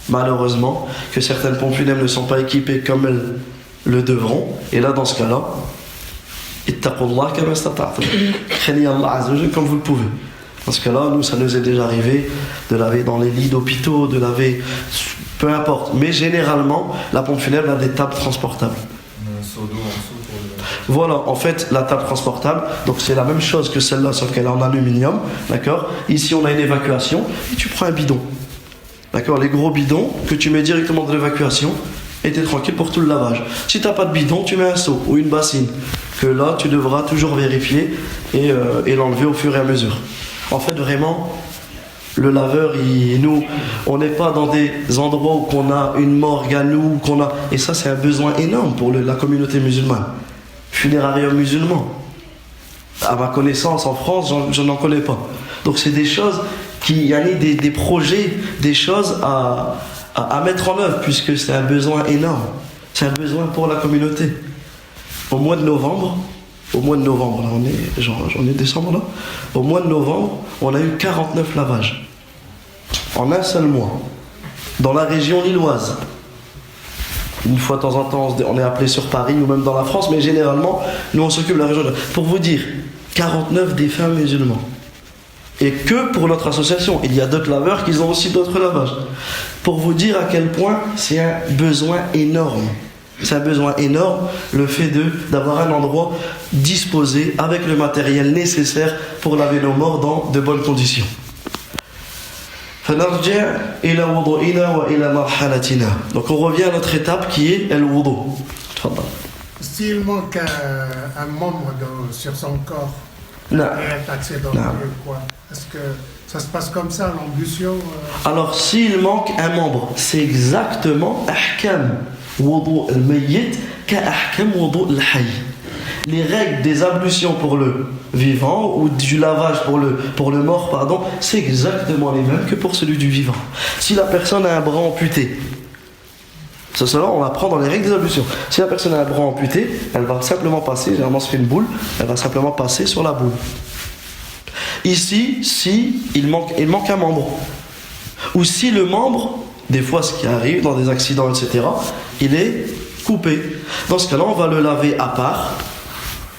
malheureusement, que certaines pompes funèbres ne sont pas équipées comme elles le devront. Et là, dans ce cas-là, ittaqullah kama istata'tum. Craignez Allah Azza wa Jalla comme vous le pouvez. Dans ce cas-là, nous, ça nous est déjà arrivé de laver dans les lits d'hôpitaux, de laver, peu importe. Mais généralement, la pompe funèbre a des tables transportables. Un seau d'eau en dessous pour le... Voilà, en fait, la table transportable, donc c'est la même chose que celle-là, sauf qu'elle est en aluminium, d'accord? Ici, on a une évacuation, et tu prends un bidon. D'accord? Les gros bidons que tu mets directement dans l'évacuation, et tu es tranquille pour tout le lavage. Si tu n'as pas de bidon, tu mets un seau ou une bassine, que là, tu devras toujours vérifier et l'enlever au fur et à mesure. En fait, vraiment, le laveur, nous, on n'est pas dans des endroits où on a une morgue à nous, et ça, c'est un besoin énorme pour la communauté musulmane. Funérarium musulman. À ma connaissance, en France, je n'en connais pas. Donc, c'est des choses il y a des projets, des choses à mettre en œuvre, puisque c'est un besoin énorme. C'est un besoin pour la communauté. Au mois de novembre, là on est décembre là. Au mois de novembre, on a eu 49 lavages. En un seul mois. Dans la région lilloise. Une fois de temps en temps, on est appelé sur Paris ou même dans la France, mais généralement, nous on s'occupe de la région. Pour vous dire, 49 défunts musulmans. Et que pour notre association, il y a d'autres laveurs qui ont aussi d'autres lavages. Pour vous dire à quel point c'est un besoin énorme. C'est un besoin énorme, le fait d'avoir un endroit disposé avec le matériel nécessaire pour laver nos morts dans de bonnes conditions. Donc on revient à notre étape qui est el wudu. S'il manque un membre sur son corps, Non. est accidenté ou quoi, est-ce que ça se passe comme ça, l'ambulsion Alors s'il manque un membre, c'est exactement ahkam wudu al-mayyit ka ahkam wudu al-hayy. Les règles des ablutions pour le vivant ou du lavage pour le mort, pardon, c'est exactement les mêmes que pour celui du vivant. Si la personne a un bras amputé, cela on l'apprend dans les règles des ablutions. Si la personne a un bras amputé, elle va simplement passer, généralement se fait une boule, elle va simplement passer sur la boule. Ici, si il manque un membre, ou si le membre, des fois ce qui arrive dans des accidents, etc., il est coupé. Dans ce cas-là, on va le laver à part,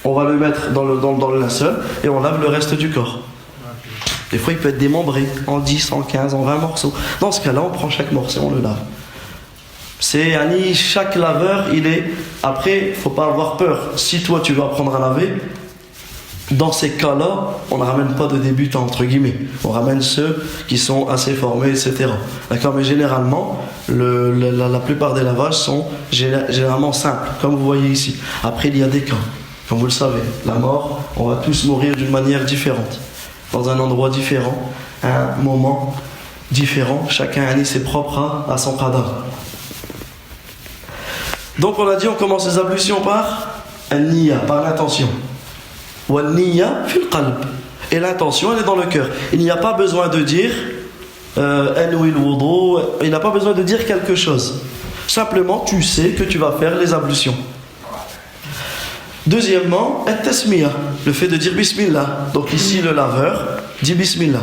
on va le mettre dans le linceul et on lave le reste du corps. Des fois, il peut être démembré en 10, en 15, en 20 morceaux. Dans ce cas-là, on prend chaque morceau, on le lave. C'est chaque laveur, il est. Après, faut pas avoir peur. Si toi tu veux apprendre à laver, dans ces cas-là, on ne ramène pas de débutants entre guillemets. On ramène ceux qui sont assez formés, etc. D'accord, mais généralement, la plupart des lavages sont généralement simples, comme vous voyez ici. Après, il y a des cas. Comme vous le savez, la mort, on va tous mourir d'une manière différente, dans un endroit différent, à un moment différent. Chacun a ses propres à son qadar. Donc on a dit on commence les ablutions par an-niyya, par l'intention. Wa-niyya fil qalb. Et l'intention elle est dans le cœur. Il n'y a pas besoin de dire anwi al-wudu, il n'y a pas besoin de dire quelque chose. Simplement tu sais que tu vas faire les ablutions. Deuxièmement, at-tasmiya, le fait de dire bismillah. Donc ici le laveur dit bismillah.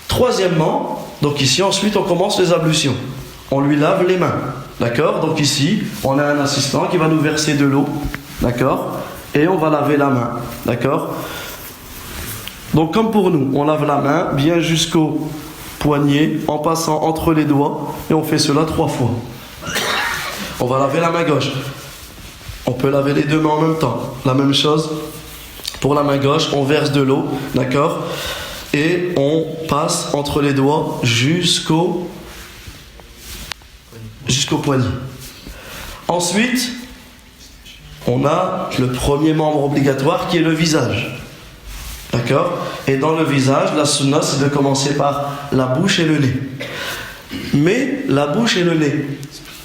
Troisièmement, donc ici ensuite on commence les ablutions. On lui lave les mains. D'accord? Donc ici, on a un assistant qui va nous verser de l'eau. D'accord? Et on va laver la main. D'accord? Donc comme pour nous, on lave la main bien jusqu'au poignet en passant entre les doigts et on fait cela 3 fois. On va laver la main gauche. On peut laver les deux mains en même temps. La même chose pour la main gauche, on verse de l'eau. D'accord? Et on passe entre les doigts jusqu'au poignet. Ensuite, on a le premier membre obligatoire qui est le visage. D'accord? Et dans le visage, la sunna c'est de commencer par la bouche et le nez. Mais la bouche et le nez,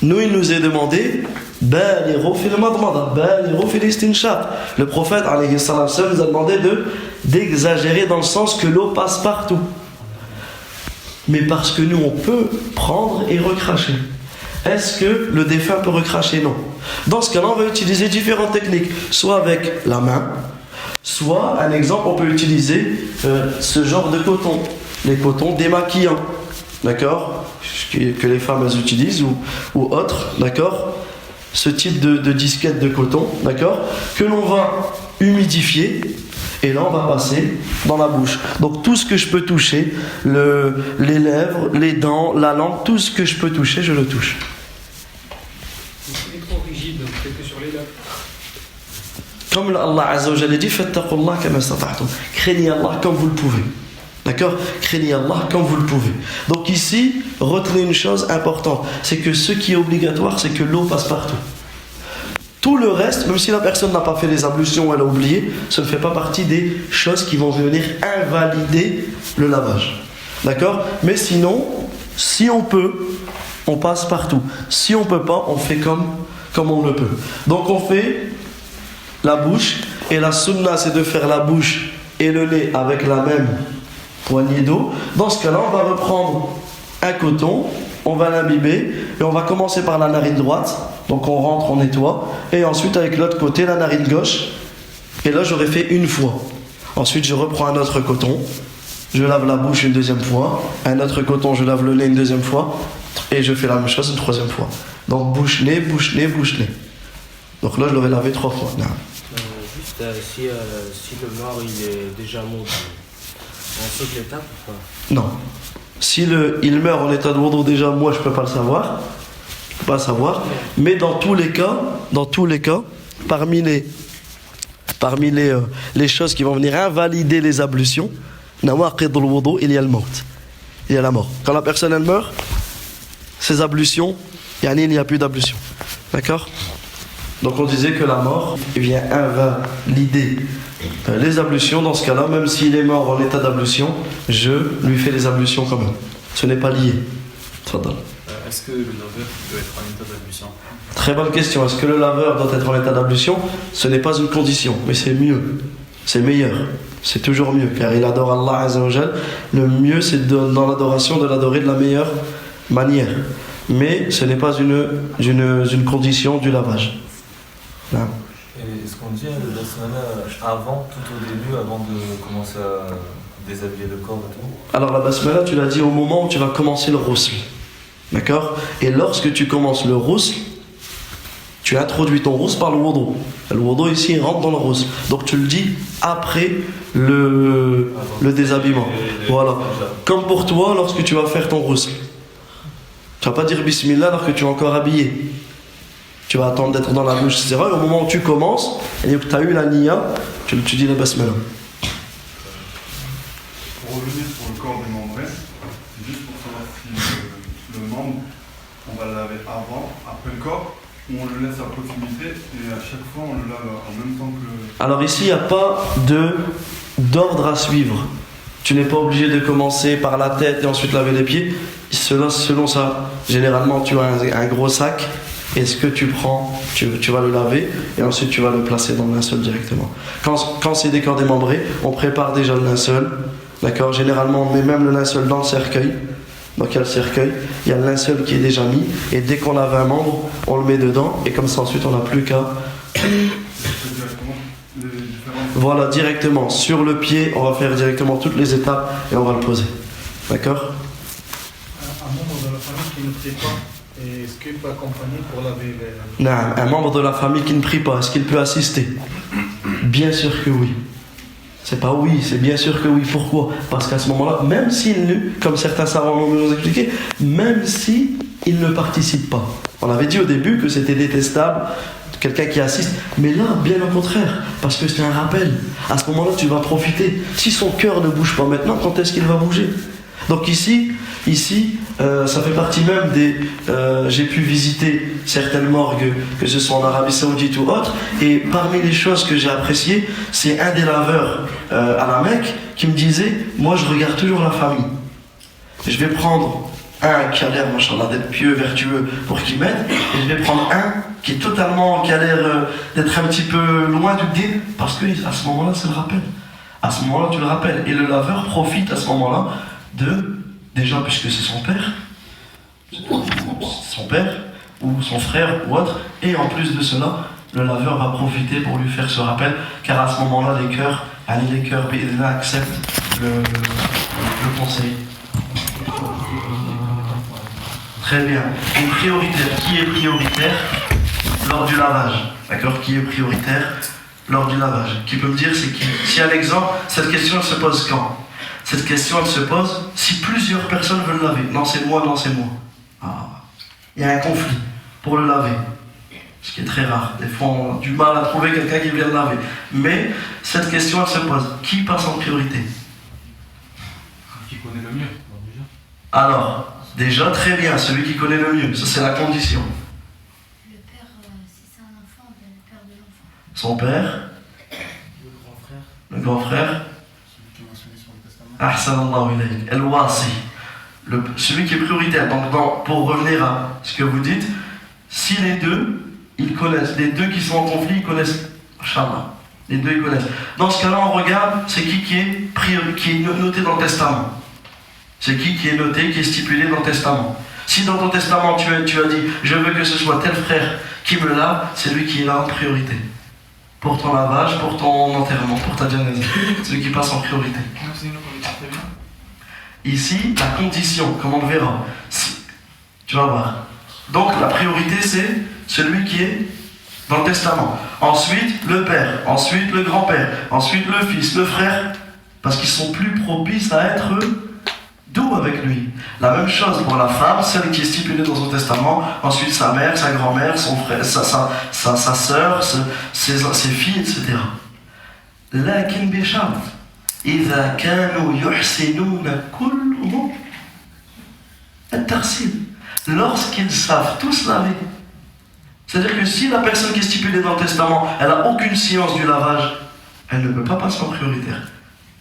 nous il nous est demandé le prophète alayhi salam nous a demandé d'exagérer dans le sens que l'eau passe partout. Mais parce que nous on peut prendre et recracher. Est-ce que le défunt peut recracher? Non. Dans ce cas-là, on va utiliser différentes techniques. Soit avec la main, soit, un exemple, on peut utiliser ce genre de coton. Les cotons démaquillants. D'accord? Que les femmes elles utilisent ou autres. D'accord? Ce type de disquette de coton. D'accord? Que l'on va humidifier. Et là, on va passer dans la bouche. Donc, tout ce que je peux toucher, les lèvres, les dents, la langue, tout ce que je peux toucher, je le touche. Il est trop rigide, peut-être que sur les lèvres. Comme Allah Azza wa Jalla dit, fattaqullah kama istata'tum. Craignez Allah comme vous le pouvez. D'accord? Craignez Allah comme vous le pouvez. Donc, ici, retenez une chose importante. C'est que ce qui est obligatoire, c'est que l'eau passe partout. Tout le reste, même si la personne n'a pas fait les ablutions ou elle a oublié, ça ne fait pas partie des choses qui vont venir invalider le lavage. D'accord? Mais sinon, si on peut, on passe partout. Si on ne peut pas, on fait comme on le peut. Donc on fait la bouche, et la sunna c'est de faire la bouche et le nez avec la même poignée d'eau. Dans ce cas-là, on va reprendre un coton, on va l'imbiber et on va commencer par la narine droite. Donc on rentre, on nettoie. Et ensuite avec l'autre côté, la narine gauche. Et là j'aurais fait une fois. Ensuite je reprends un autre coton. Je lave la bouche une deuxième fois. Un autre coton, je lave le nez une deuxième fois. Et je fais la même chose une troisième fois. Donc bouche-nez, bouche-nez, bouche-nez. Donc là je l'aurais lavé 3 fois. Juste si le mort il est déjà mort, on saute l'étape ou pas? Non. Si il meurt en état de wudu, déjà moi je peux pas le savoir. Pas savoir, mais dans tous les cas, parmi les choses qui vont venir invalider les ablutions, nawaqidul wudu, il y a le mort. Il y a la mort. Quand la personne elle meurt, ses ablutions, il n'y a plus d'ablution. D'accord? Donc on disait que la mort vient invalider les ablutions. Dans ce cas-là, même s'il est mort en état d'ablution, je lui fais les ablutions quand même. Ce n'est pas lié. Tfadal. Est-ce que le laveur peut être en état d'ablution? Très bonne question. Est-ce que le laveur doit être en état d'ablution? Ce n'est pas une condition, mais c'est mieux. C'est meilleur. C'est toujours mieux, car il adore Allah Azza wa Jal. Le mieux, c'est dans l'adoration de l'adorer de la meilleure manière. Mais ce n'est pas une condition du lavage. Là. Et est-ce qu'on dit le basmala avant, tout au début, avant de commencer à déshabiller le corps et tout? Alors la basmala, tu l'as dit au moment où tu vas commencer le ghusl. D'accord? Et lorsque tu commences le ghusl, tu introduis ton ghusl par le wudu. Le wudu ici il rentre dans le ghusl. Donc tu le dis après le déshabillement. Voilà. Comme pour toi lorsque tu vas faire ton ghusl. Tu vas pas dire bismillah alors que tu es encore habillé. Tu vas attendre d'être dans la douche, etc. Et au moment où tu commences, et que tu as eu la niya, tu dis la basmala. Pour revenir sur le corps des membres, c'est juste pour savoir si le membre, on va le laver avant, après le corps, ou on le laisse à proximité et à chaque fois on le lave en même temps que... Alors ici, il n'y a pas d'ordre à suivre. Tu n'es pas obligé de commencer par la tête et ensuite laver les pieds. Selon ça, généralement tu as un gros sac Et ce que tu prends, tu vas le laver et ensuite tu vas le placer dans le linceul directement. Quand c'est des corps démembrés, on prépare déjà le linceul. D'accord? Généralement, on met même le linceul dans le cercueil. Donc il y a le cercueil, il y a le linceul qui est déjà mis. Et dès qu'on lave un membre, on le met dedans. Et comme ça, ensuite, on n'a plus qu'à... Voilà, directement. Sur le pied, on va faire directement toutes les étapes et on va le poser. D'accord? Un membre de la famille qui ne prie pas, est-ce qu'il peut accompagner pour laver les... Non, un membre de la famille qui ne prie pas, est-ce qu'il peut assister? Bien sûr que oui. C'est pas oui, c'est bien sûr que oui. Pourquoi? Parce qu'à ce moment-là, même s'il, comme certains savants l'ont nous expliqué, même s'il ne participe pas. On avait dit au début que c'était détestable, quelqu'un qui assiste, mais là, bien au contraire, parce que c'est un rappel. À ce moment-là, tu vas profiter. Si son cœur ne bouge pas maintenant, quand est-ce qu'il va bouger? Donc ici, ça fait partie même des... j'ai pu visiter certaines morgues, que ce soit en Arabie Saoudite ou autre, et parmi les choses que j'ai appréciées, c'est un des laveurs à la Mecque qui me disait, moi je regarde toujours la famille. Je vais prendre un qui a l'air, machallah, d'être pieux, vertueux pour qu'il m'aide, et je vais prendre un qui est totalement, qui a l'air d'être un petit peu loin du dé, parce que à ce moment-là, c'est le rappel. À ce moment-là, tu le rappelles. Et le laveur profite à ce moment-là déjà puisque c'est son père ou son frère ou autre, et en plus de cela, le laveur va profiter pour lui faire ce rappel, car à ce moment-là, les cœurs acceptent le conseil. Très bien. Et prioritaire, qui est prioritaire lors du lavage? D'accord? Qui est prioritaire lors du lavage? Qui peut me dire c'est qui? Si à l'exemple, cette question elle se pose quand? Cette question elle se pose si plusieurs personnes veulent laver. Non c'est moi, non c'est moi. Ah. Il y a un conflit pour le laver. Ce qui est très rare. Des fois on a du mal à trouver quelqu'un qui vient laver. Mais cette question elle se pose. Qui passe en priorité? Qui connaît le mieux, déjà. Alors, déjà très bien, celui qui connaît le mieux. Ça c'est la condition. Le père, si c'est un enfant, bien le père de l'enfant. Son père. Le grand frère. Ahsanallahu ilayk. El-Wasi. Celui qui est prioritaire. Donc, pour revenir à ce que vous dites, si les deux, ils connaissent, les deux qui sont en conflit, ils connaissent, Inch'Allah, les deux ils connaissent. Dans ce cas-là, on regarde, c'est qui est noté dans le testament. C'est qui est noté, qui est stipulé dans le testament. Si dans ton testament, tu as dit, je veux que ce soit tel frère qui me lave, c'est lui qui est là en priorité. Pour ton lavage, pour ton enterrement, pour ta janaza. Celui qui passe en priorité. Ici, la condition, comme on le verra, tu vas voir. Donc la priorité, c'est celui qui est dans le testament. Ensuite, le père. Ensuite, le grand-père. Ensuite, le fils, le frère. Parce qu'ils sont plus propices à être doux avec lui. La même chose pour la femme, celle qui est stipulée dans son testament. Ensuite, sa mère, sa grand-mère, son frère, sa sœur, ses filles, etc. لكن بشرط إذا كانوا يحسنون كلهم التغسيل. Lorsqu'ils savent tous laver. C'est-à-dire que si la personne qui est stipulée dans le testament, elle n'a aucune science du lavage, elle ne peut pas passer en prioritaire.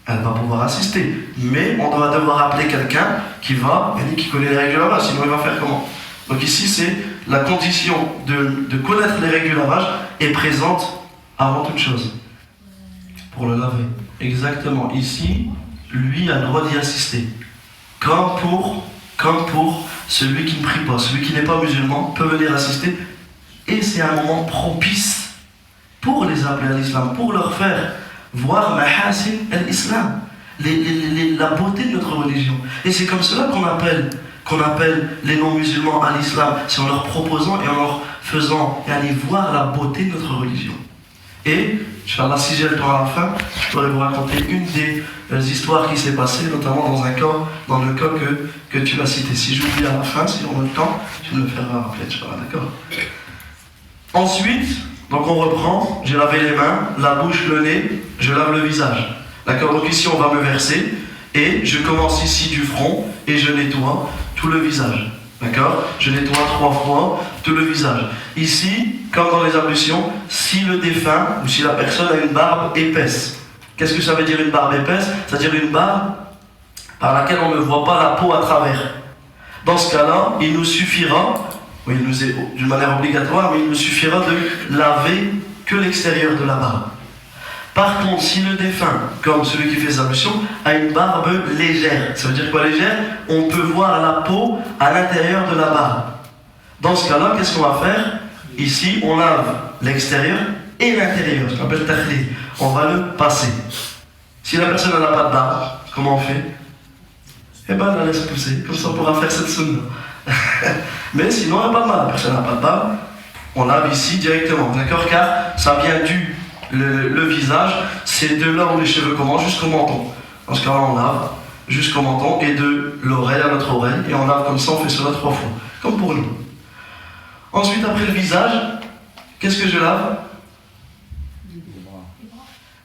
Elle va pouvoir assister. Mais on va devoir appeler quelqu'un qui connaît les règles du lavage, sinon il va faire comment? Donc ici, c'est la condition de connaître les règles du lavage est présente avant toute chose. Pour le laver. Exactement. Ici, lui a le droit d'y assister. Comme pour celui qui ne prie pas. Celui qui n'est pas musulman peut venir assister. Et c'est un moment propice pour les appeler à l'islam, pour leur faire voir mahasin al-islam, la beauté de notre religion. Et c'est comme cela qu'on appelle les non-musulmans à l'islam. C'est en leur proposant et en leur faisant aller voir la beauté de notre religion. Et, Inch'Allah, si j'ai le temps à la fin, je pourrais vous raconter une des histoires qui s'est passée, notamment dans le cas que tu as cité. Si j'oublie à la fin, si on a le temps, tu me le feras rappeler, Inch'Allah, d'accord? Ensuite, donc on reprend, j'ai lavé les mains, la bouche, le nez, je lave le visage. D'accord? Donc ici, on va me verser, et je commence ici du front, et je nettoie tout le visage. D'accord? Je nettoie 3 fois tout le visage. Ici, comme dans les ablutions, si le défunt ou si la personne a une barbe épaisse. Qu'est-ce que ça veut dire une barbe épaisse? C'est-à-dire une barbe par laquelle on ne voit pas la peau à travers. Dans ce cas-là, il nous suffira Oui, il nous est d'une manière obligatoire, mais il nous suffira de laver que l'extérieur de la barbe. Par contre, si le défunt, comme celui qui fait ses ablutions, a une barbe légère, ça veut dire quoi légère? On peut voir la peau à l'intérieur de la barbe. Dans ce cas-là, qu'est-ce qu'on va faire? Ici, on lave l'extérieur et l'intérieur, ce qu'on appelle tahlil. On va le passer. Si la personne n'a pas de barbe, comment on fait? Eh bien, on la laisse pousser, comme ça on pourra faire cette sunna. Mais sinon, il n'y a pas de mal, la personne n'a pas de barbe, on lave ici directement, d'accord? Car ça vient le visage, c'est de là où les cheveux commencent jusqu'au menton. Dans ce cas-là, on lave jusqu'au menton et de l'oreille à notre oreille, et on lave comme ça, on fait cela 3 fois, comme pour nous. Ensuite, après le visage, qu'est-ce que je lave?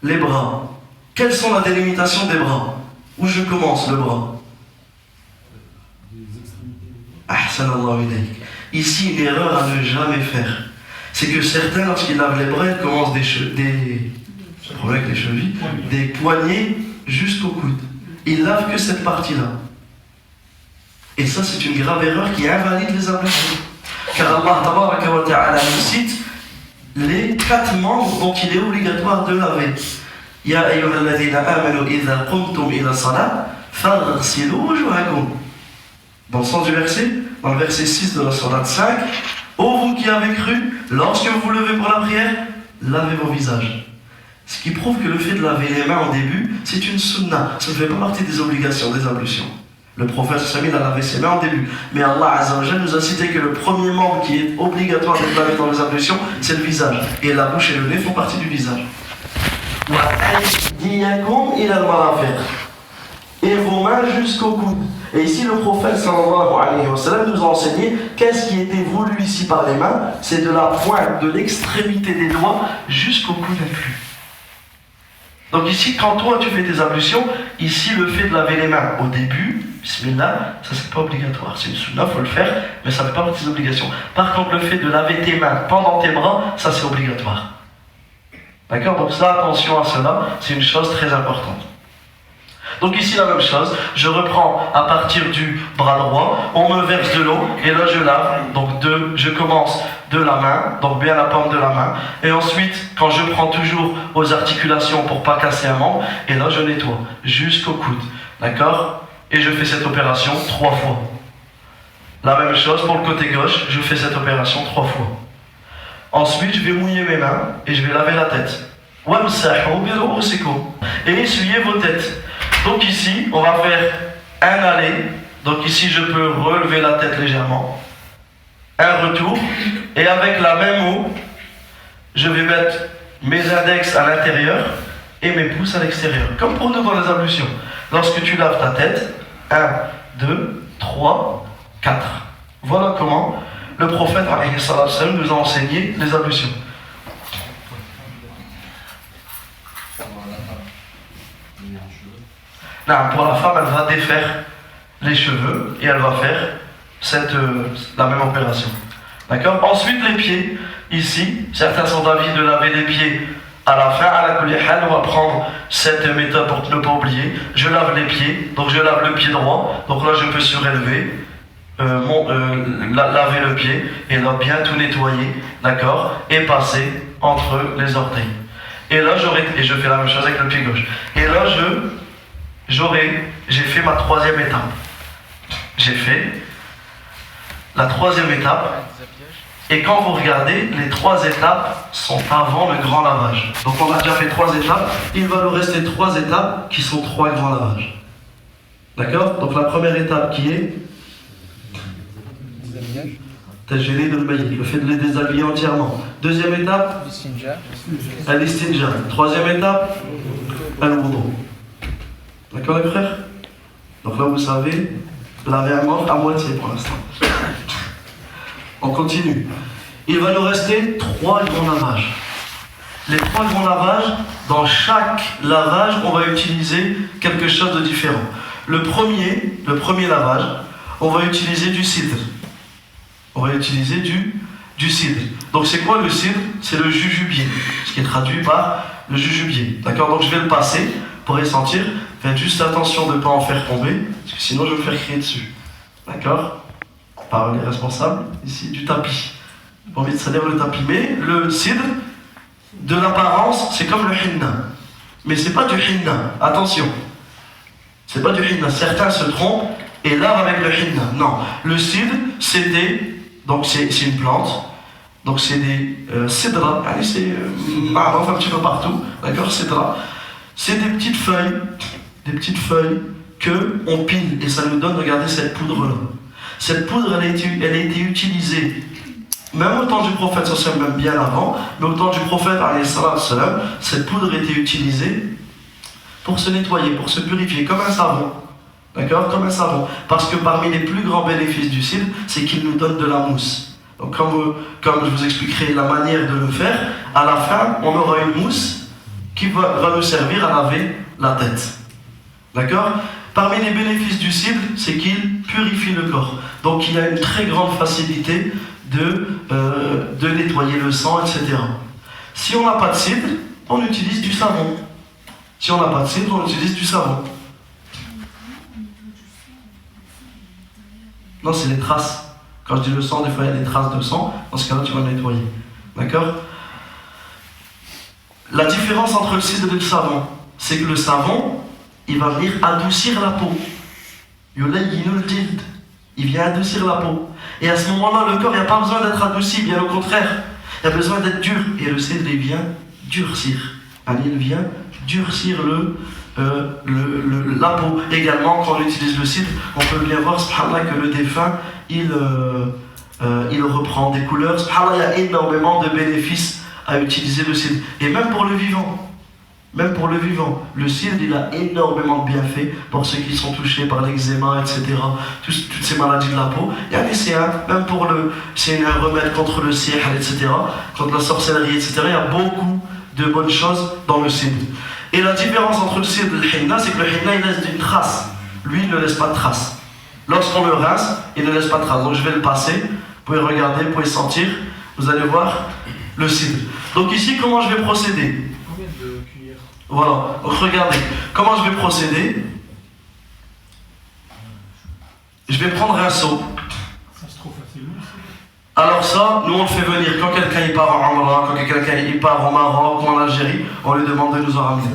Les bras. Quelles sont la délimitation des bras? Où je commence le bras? Ahsanallahu ilayk. Ici, une erreur à ne jamais faire. C'est que certains, lorsqu'ils lavent les bras, ils commencent des poignets jusqu'au coude. Ils lavent que cette partie-là. Et ça, c'est une grave erreur qui invalide les ablutions. Car Allah tabaraka wa ta'ala nous cite les 4 membres dont il est obligatoire de laver. Ya ayyuhalladhina amanu idha qumtum ila salat faghsilu wujuhakum. Dans le sens du verset, dans le verset 6 de la sourate 5, ô vous qui avez cru, lorsque vous vous levez pour la prière, lavez vos visages. Ce qui prouve que le fait de laver les mains au début, c'est une sunna. Ça ne fait pas partie des obligations, des ablutions. Le prophète Samuel a lavé ses mains au début. Mais Allah Azza wa Jalla nous a cité que le premier membre qui est obligatoire d'être lavé dans les ablutions, c'est le visage. Et la bouche et le nez font partie du visage. Et vos mains jusqu'au coude. Et ici le prophète sallallahu alayhi wa sallam nous a enseigné qu'est-ce qui était voulu ici par les mains, c'est de la pointe, de l'extrémité des doigts jusqu'au coude inclus. Donc ici, quand toi tu fais tes ablutions, ici le fait de laver les mains au début, bismillah, ça c'est pas obligatoire, c'est une sunna, faut le faire, mais ça ne fait pas partie des obligations. Par contre, le fait de laver tes mains pendant tes bras, ça c'est obligatoire. D'accord? Donc ça, attention à cela, c'est une chose très importante. Donc ici la même chose, je reprends à partir du bras droit, on me verse de l'eau et là je lave, donc je commence de la main, donc bien la paume de la main, et ensuite quand je prends toujours aux articulations pour pas casser un membre, et là je nettoie jusqu'au coude, d'accord? Et je fais cette opération 3 fois. La même chose pour le côté gauche, je fais cette opération 3 fois. Ensuite je vais mouiller mes mains et je vais laver la tête. Et essuyez vos têtes. Donc ici, on va faire un aller. Donc ici, je peux relever la tête légèrement. Un retour. Et avec la même eau, je vais mettre mes index à l'intérieur et mes pouces à l'extérieur. Comme pour nous dans les ablutions. Lorsque tu laves ta tête, 1, 2, 3, 4. Voilà comment le prophète alayhi salatu wa sallam nous a enseigné les ablutions. Non, pour la femme, elle va défaire les cheveux et elle va faire la même opération. D'accord? Ensuite, les pieds. Ici, certains sont d'avis de laver les pieds à la fin. À la kulihal, on va prendre cette méthode pour ne pas oublier. Je lave les pieds, donc je lave le pied droit. Donc là, je peux surélever, laver le pied et là, bien tout nettoyer. D'accord? Et passer entre les orteils. Et là, je fais la même chose avec le pied gauche. Et là, j'ai fait ma 3e étape. J'ai fait la 3e étape. Et quand vous regardez, les 3 étapes sont avant le grand lavage. Donc on a déjà fait 3 étapes. Il va nous rester 3 étapes qui sont 3 grands lavages. D'accord? Donc la première étape qui est Tajrid al-Mayyit, le fait de les déshabiller entièrement. 2e étape Al-Istinja. 3e étape Al-Wudu. D'accord les frères? Donc là vous savez, laver un membre à moitié pour l'instant. On continue. Il va nous rester 3 grands lavages. Les 3 grands lavages, dans chaque lavage, on va utiliser quelque chose de différent. Le premier lavage, on va utiliser du cidre. On va utiliser du cidre. Donc c'est quoi le cidre? C'est le jujubier, ce qui est traduit par le jujubier. D'accord? Donc je vais le passer pour y sentir. Faites juste attention de ne pas en faire tomber, parce que sinon je vais me faire crier dessus. D'accord? par les responsables ici du tapis. Pas envie de salir le tapis, mais le cidre, de l'apparence, c'est comme le hinna. Mais c'est pas du hinna, attention. C'est pas du hinna. Certains se trompent et lavent avec le hinna. Non, le cidre, donc c'est une plante. Donc c'est des sidra, c'est marrant un petit peu partout, d'accord, sidra. C'est des petites feuilles que on pile et ça nous donne, regardez cette poudre-là. Cette poudre, elle a été utilisée, même au temps du prophète, même bien avant, mais au temps du prophète, cette poudre a été utilisée pour se nettoyer, pour se purifier, comme un savon. D'accord, comme un savon. Parce que parmi les plus grands bénéfices du cidre, c'est qu'il nous donne de la mousse. Donc comme je vous expliquerai la manière de le faire, à la fin, on aura une mousse qui va nous servir à laver la tête. D'accord? Parmi les bénéfices du cidre, c'est qu'il purifie le corps. Donc il a une très grande facilité de nettoyer le sang, etc. Si on n'a pas de cidre, on utilise du savon. Si on n'a pas de cidre, on utilise du savon. Non, c'est les traces. Quand je dis le sang, des fois il y a des traces de sang. Dans ce cas-là, tu vas le nettoyer. D'accord? La différence entre le cidre et le savon, c'est que le savon, il va venir adoucir la peau. Il vient adoucir la peau. Et à ce moment-là, le corps, il n'y a pas besoin d'être adouci, bien au contraire. Il a besoin d'être dur. Et le cidre, il vient durcir. Il vient durcir la peau. Également, quand on utilise le cidre, on peut bien voir, subhanallah, que le défunt, il reprend des couleurs. Subhanallah, il y a énormément de bénéfices à utiliser le cidre. Et même pour le vivant. Le cidre, il a énormément de bienfaits pour ceux qui sont touchés par l'eczéma, etc. Toutes ces maladies de la peau. C'est un remède contre le sihr, etc. Contre la sorcellerie, etc. Il y a beaucoup de bonnes choses dans le cidre. Et la différence entre le cidre et le hinna, c'est que le hinna, il laisse une trace. Lui, il ne laisse pas de trace. Lorsqu'on le rince, il ne laisse pas de trace. Donc je vais le passer. Vous pouvez regarder, vous pouvez sentir. Vous allez voir le cidre. Donc ici, comment je vais procéder? Combien de cuillères? Voilà. Donc regardez. Comment je vais procéder? Je vais prendre un seau. Ça se trouve facilement. Alors ça, nous on le fait venir. Quand quelqu'un il part en Umrah, quand quelqu'un il part au Maroc ou en Algérie, on lui demande de nous en ramener.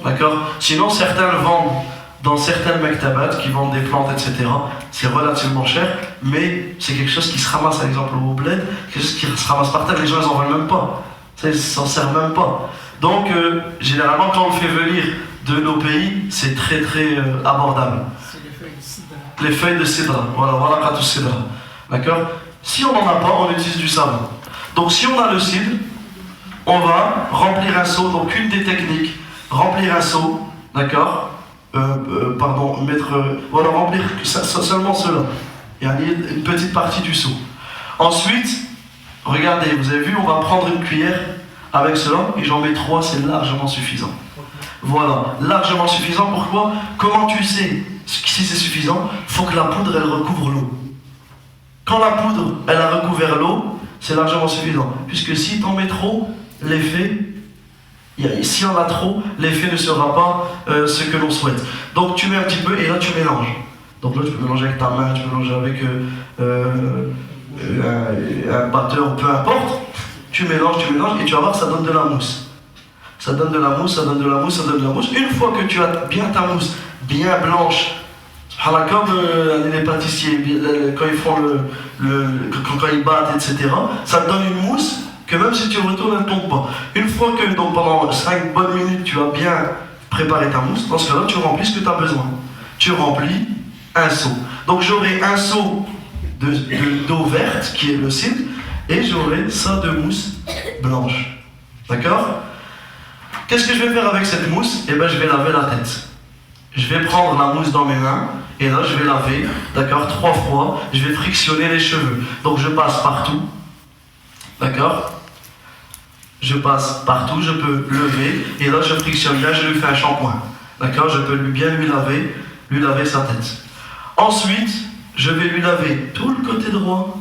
D'accord? Sinon, certains le vendent dans certaines maktabat qui vendent des plantes, etc. C'est relativement cher, mais c'est quelque chose qui se ramasse, par exemple, au bled, quelque chose qui se ramasse par terre, les gens ils en veulent même pas. Ça, ils s'en servent même pas. Donc, généralement, quand on le fait venir de nos pays, c'est très très abordable. C'est les feuilles de cidra. Les feuilles de cidra, voilà, katou cidra. D'accord? Si on n'en a pas, on utilise du savon. Donc, si on a le cidre, on va remplir un seau. Donc, une des techniques, remplir un seau, d'accord? Remplir seulement cela. Il y a une petite partie du seau. Ensuite, regardez, vous avez vu, on va prendre une cuillère avec cela et j'en mets 3, c'est largement suffisant. Voilà, largement suffisant. Pourquoi? Comment tu sais si c'est suffisant? Il faut que la poudre, elle recouvre l'eau. Quand la poudre, elle a recouvert l'eau, c'est largement suffisant. Puisque si tu en mets trop, l'effet... Si on a trop, l'effet ne sera pas ce que l'on souhaite. Donc tu mets un petit peu et là tu mélanges. Donc là tu peux mélanger avec ta main, tu peux mélanger avec un batteur, peu importe. Tu mélanges et tu vas voir, ça donne de la mousse. Ça donne de la mousse. Une fois que tu as bien ta mousse, bien blanche, comme les pâtissiers, quand ils font quand ils battent, etc., ça te donne une mousse que même si tu retournes, elle ne tombe pas. Une fois que donc, pendant 5 bonnes minutes, tu as bien préparé ta mousse, dans ce cas-là, tu remplis ce que tu as besoin. Tu remplis un seau. Donc j'aurai un seau d'eau verte, qui est le cidre, et j'aurai ça de mousse blanche. D'accord? Qu'est-ce que je vais faire avec cette mousse? Eh bien, je vais laver la tête. Je vais prendre la mousse dans mes mains, et là, je vais laver, d'accord, 3 fois. Je vais frictionner les cheveux. Donc je passe partout. D'accord? Je passe partout, je peux lever, et là je frictionne bien, je lui fais un shampoing. D'accord? Je peux bien lui laver sa tête. Ensuite, je vais lui laver tout le côté droit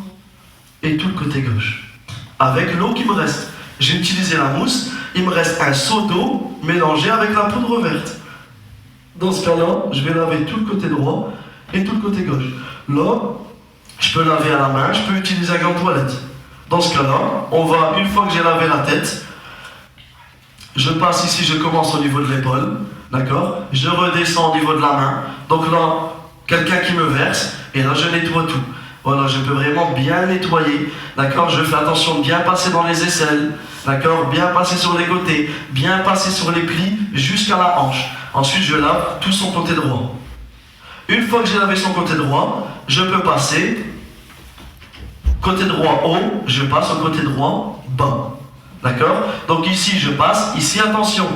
et tout le côté gauche. Avec l'eau qui me reste. J'ai utilisé la mousse, il me reste un seau d'eau mélangé avec la poudre verte. Dans ce cas-là, je vais laver tout le côté droit et tout le côté gauche. Là, je je peux laver à la main, je peux utiliser un gant de toilette. Dans ce cas-là, une fois que j'ai lavé la tête, je passe ici, je commence au niveau de l'épaule, d'accord? Je redescends au niveau de la main. Donc là, quelqu'un qui me verse, et là je nettoie tout. Voilà, je peux vraiment bien nettoyer, d'accord? Je fais attention de bien passer dans les aisselles, d'accord? Bien passer sur les côtés, bien passer sur les plis jusqu'à la hanche. Ensuite, je lave tout son côté droit. Une fois que j'ai lavé son côté droit, je peux passer côté droit haut, je passe au côté droit bas. D'accord? Donc ici, je passe, ici, attention,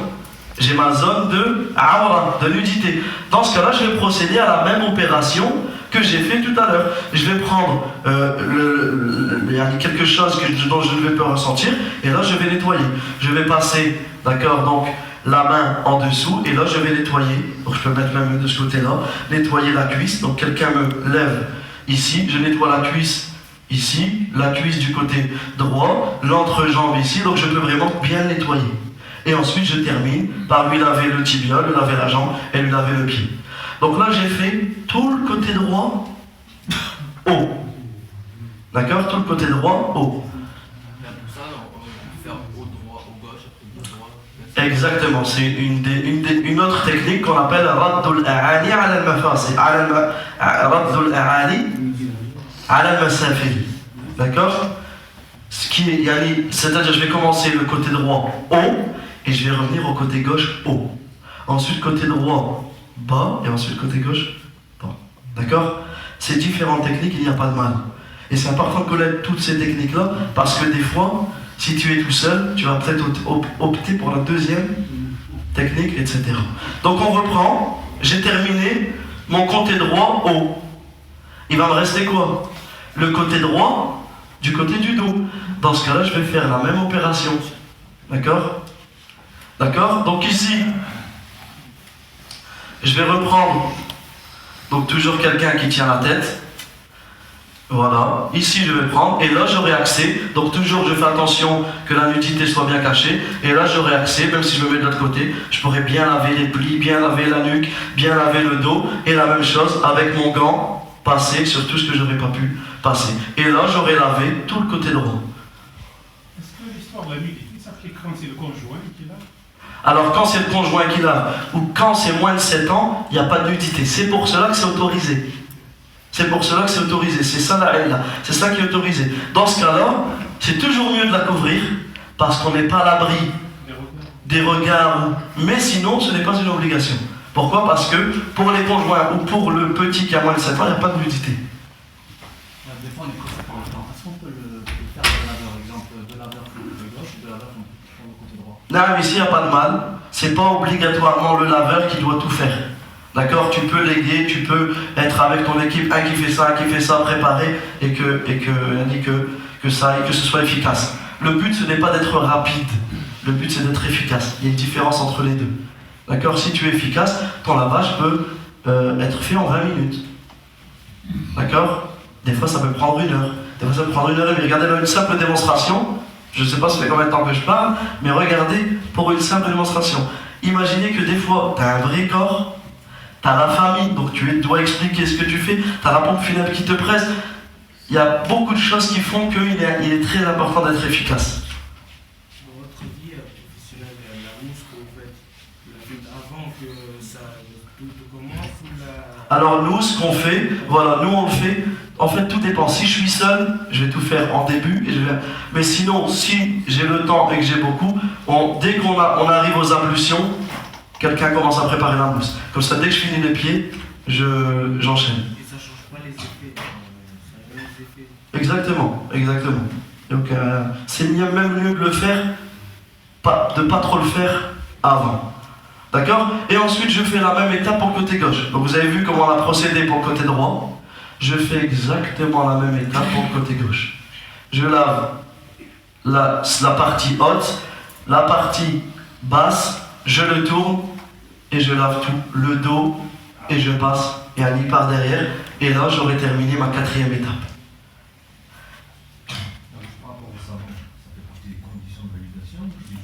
j'ai ma zone de awra, de nudité. Dans ce cas-là, je vais procéder à la même opération que j'ai fait tout à l'heure. Je vais prendre quelque chose dont je ne vais pas ressentir, et là, je vais nettoyer. Je vais passer, d'accord, donc la main en dessous, et là, je vais nettoyer. Donc, je peux mettre même de ce côté-là, nettoyer la cuisse. Donc, quelqu'un me lève ici, je nettoie la cuisse ici, la cuisse du côté droit, l'entrejambe ici, donc je peux vraiment bien nettoyer. Et ensuite, je termine par lui laver le tibia, lui laver la jambe et lui laver le pied. Donc là, j'ai fait tout le côté droit haut. D'accord? Tout le côté droit haut. Exactement, c'est une autre technique qu'on appelle Raddul A'ali ala al-Mafasi. Raddul A'ali ala al-Masafili. D'accord? C'est-à-dire, je vais commencer le côté droit haut et je vais revenir au côté gauche haut. Ensuite, côté droit bas et ensuite côté gauche bas. D'accord? Ces différentes techniques, il n'y a pas de mal. Et c'est important de connaître toutes ces techniques-là parce que des fois, si tu es tout seul, tu vas peut-être opter pour la deuxième technique, etc. Donc on reprend. J'ai terminé mon côté droit haut. Il va me rester quoi? Le côté droit du côté du dos. Dans ce cas-là, je vais faire la même opération. D'accord? D'accord? Donc ici, je vais reprendre. Donc toujours quelqu'un qui tient la tête. Voilà, ici je vais prendre, et là j'aurai accès, donc toujours je fais attention que la nudité soit bien cachée, et là j'aurai accès, même si je me mets de l'autre côté, je pourrai bien laver les plis, bien laver la nuque, bien laver le dos, et la même chose avec mon gant, passer sur tout ce que j'aurais pas pu passer. Et là j'aurai lavé tout le côté droit. Est-ce que l'histoire de la nudité s'applique quand c'est le conjoint qui l'a? Alors quand c'est le conjoint qui l'a, ou quand c'est moins de 7 ans, il n'y a pas de nudité, c'est pour cela que c'est autorisé. C'est pour cela que c'est autorisé, c'est ça la haine, c'est ça qui est autorisé. Dans ce cas-là, c'est toujours mieux de la couvrir, parce qu'on n'est pas à l'abri des regards, mais sinon ce n'est pas une obligation. Pourquoi? Parce que pour les conjoints ou pour le petit qui a moins de 7 ans, il n'y a pas de nudité. Des fois on est pressé par le temps. Est-ce qu'on peut le faire de laveur, exemple, de laveur pour le côté gauche et de laveur pour le côté droit? Non, mais ici il n'y a pas de mal, c'est pas obligatoirement le laveur qui doit tout faire. D'accord, tu peux léguer, tu peux être avec ton équipe, un qui fait ça, préparer, et que ça et que ce soit efficace. Le but, ce n'est pas d'être rapide, le but, c'est d'être efficace. Il y a une différence entre les deux. D'accord, si tu es efficace, ton lavage peut être fait en 20 minutes. D'accord? Des fois, ça peut prendre 1 heure. Des fois, ça peut prendre 1 heure et demie. Regardez là une simple démonstration. Je ne sais pas ça fait combien de temps que je parle, mais regardez pour une simple démonstration. Imaginez que des fois, tu as un vrai corps. T'as la famille, donc tu dois expliquer ce que tu fais, t'as la pompe funèbre qui te presse. Il y a beaucoup de choses qui font qu'il est très important d'être efficace. Dans votre vie professionnelle, la mousse que vous faites, vous la faites avant que ça tout commence ou la... Alors nous, ce qu'on fait, voilà, nous on le fait, en fait tout dépend. Si je suis seul, je vais tout faire en début, mais sinon, si j'ai le temps et que j'ai beaucoup, dès qu'on arrive aux ablutions, quelqu'un commence à préparer la mousse. Comme ça, dès que je finis les pieds, j'enchaîne. Et ça ne change pas les effets, ça a les effets. Exactement. Donc c'est même mieux de le faire, de pas trop le faire avant. D'accord? Et ensuite, je fais la même étape pour le côté gauche. Donc vous avez vu comment on a procédé pour le côté droit. Je fais exactement la même étape pour le côté gauche. Je lave la partie haute, la partie basse, je le tourne, et je lave tout, le dos, et je passe, et un lit par derrière, et là j'aurai terminé ma 4e étape.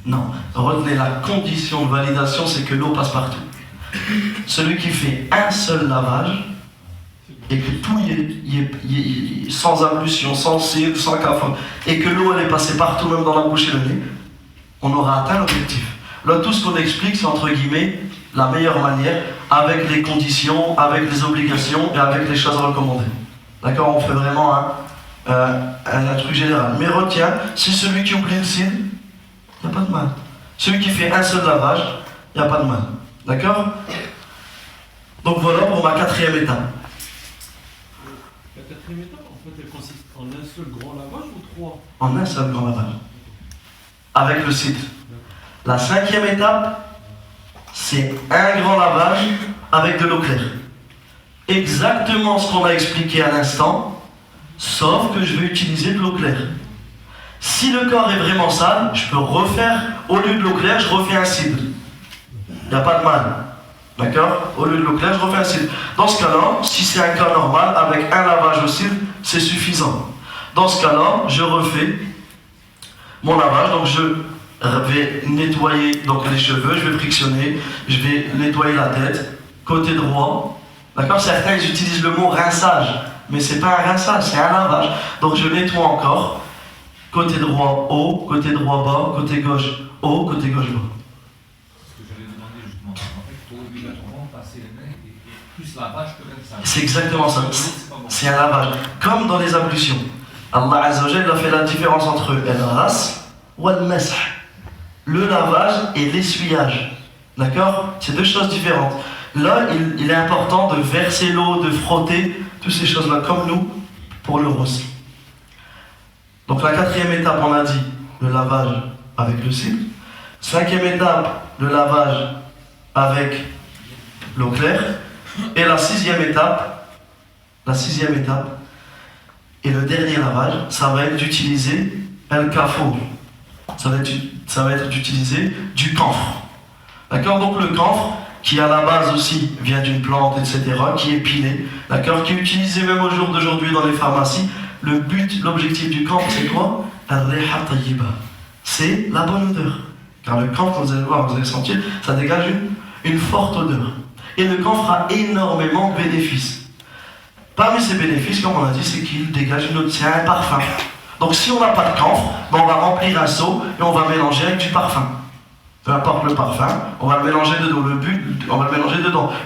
Non, retenez la condition de validation, c'est que l'eau passe partout. Celui qui fait un seul lavage, et que tout y est sans ablution, sans cire, sans kafar, et que l'eau elle est passée partout, même dans la bouche et le nez, on aura atteint l'objectif. Là, tout ce qu'on explique, c'est entre guillemets la meilleure manière, avec les conditions, avec les obligations et avec les choses recommandées. D'accord? On fait vraiment un truc général. Mais retiens, si celui qui oublie le cidre, il n'y a pas de mal. Celui qui fait un seul lavage, il n'y a pas de mal. D'accord? Donc voilà pour ma 4e étape. La 4e étape, en fait, elle consiste en un seul grand lavage ou 3? En un seul grand lavage. Avec le cidre. La 5e étape, c'est un grand lavage avec de l'eau claire. Exactement ce qu'on a expliqué à l'instant, sauf que je vais utiliser de l'eau claire. Si le corps est vraiment sale, je peux refaire, au lieu de l'eau claire, je refais un cidre. Il n'y a pas de mal. D'accord? Au lieu de l'eau claire, je refais un cidre. Dans ce cas-là, si c'est un cas normal, avec un lavage au cidre, c'est suffisant. Dans ce cas-là, je refais mon lavage, donc je vais nettoyer donc les cheveux, je vais frictionner, je vais nettoyer la tête, côté droit. D'accord? Certains ils utilisent le mot rinçage, mais c'est pas un rinçage, c'est un lavage. Donc je nettoie encore, côté droit haut, côté droit bas, côté gauche haut, côté gauche bas. Ce que j'allais demander justement, en fait, il faut obligatoirement passer les mains et plus lavage que rinçage. C'est exactement ça, c'est un lavage. Comme dans les ablutions. Allah Azza wa Jalla a fait la différence entre el-ras ou el-masah. Le lavage et l'essuyage. D'accord? C'est deux choses différentes. Là, il est important de verser l'eau, de frotter, toutes ces choses-là, comme nous, pour le rossi. Donc la 4e étape, on a dit, le lavage avec le cidre. 5e étape, le lavage avec l'eau claire. Et la 6e étape, et le dernier lavage, ça va être d'utiliser el kafour. Ça va être d'utiliser du camphre. D'accord? Donc le camphre, qui à la base aussi vient d'une plante, etc., qui est pilé, d'accord? Qui est utilisé même au jour d'aujourd'hui dans les pharmacies. Le but, l'objectif du camphre, c'est quoi? Al-riha tayyiba. C'est la bonne odeur. Car le camphre, vous allez voir, vous allez sentir, ça dégage une forte odeur. Et le camphre a énormément de bénéfices. Parmi ces bénéfices, comme on a dit, c'est qu'il dégage une odeur, c'est un parfum. Donc si on n'a pas de camphre, ben on va remplir un seau et on va mélanger avec du parfum. Peu importe le parfum, on va le mélanger dedans.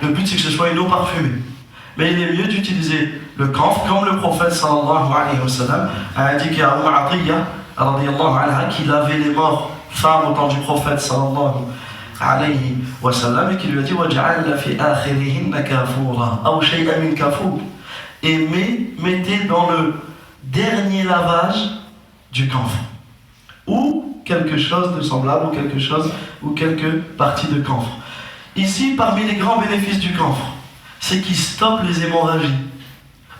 Le but c'est que ce soit une eau parfumée. Mais il est mieux d'utiliser le camphre, comme le prophète sallallahu alayhi wa sallam a indiqué à Atiyya radiyallahu anha qu'il avait les morts femmes au temps du prophète sallallahu alayhi wa sallam et qu'il lui a dit waj'al fi akhirihinna kafura aw shay'an min kafur. Et mettez dans le dernier lavage du camphre ou quelque chose de semblable ou quelques parties de camphre. Ici, parmi les grands bénéfices du camphre, c'est qu'il stoppe les hémorragies.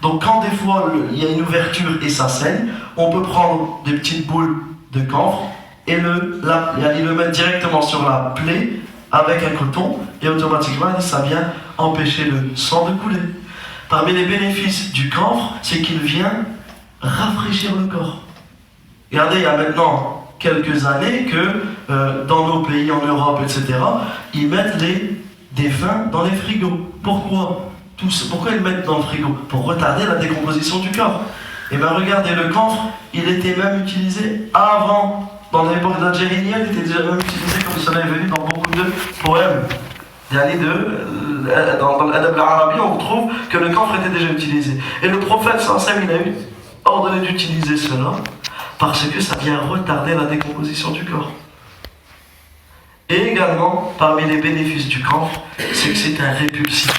Donc quand des fois il y a une ouverture et ça saigne, on peut prendre des petites boules de camphre et le mettre directement sur la plaie avec un coton et automatiquement ça vient empêcher le sang de couler. Parmi les bénéfices du camphre, c'est qu'il vient rafraîchir le corps. Regardez, il y a maintenant quelques années que dans nos pays, en Europe, etc., ils mettent des vins dans les frigos. Pourquoi ils le mettent dans le frigo? Pour retarder la décomposition du corps. Et bien regardez, le camphre, il était même utilisé avant, dans l'époque d'Algérie, il était déjà même utilisé comme cela est venu dans beaucoup de poèmes. Dans l'adab al-arabi, on trouve que le camphre était déjà utilisé. Et le prophète sallallahu il a eu ordonné d'utiliser cela parce que ça vient retarder la décomposition du corps. Et également, parmi les bénéfices du camphre, c'est que c'est un répulsif.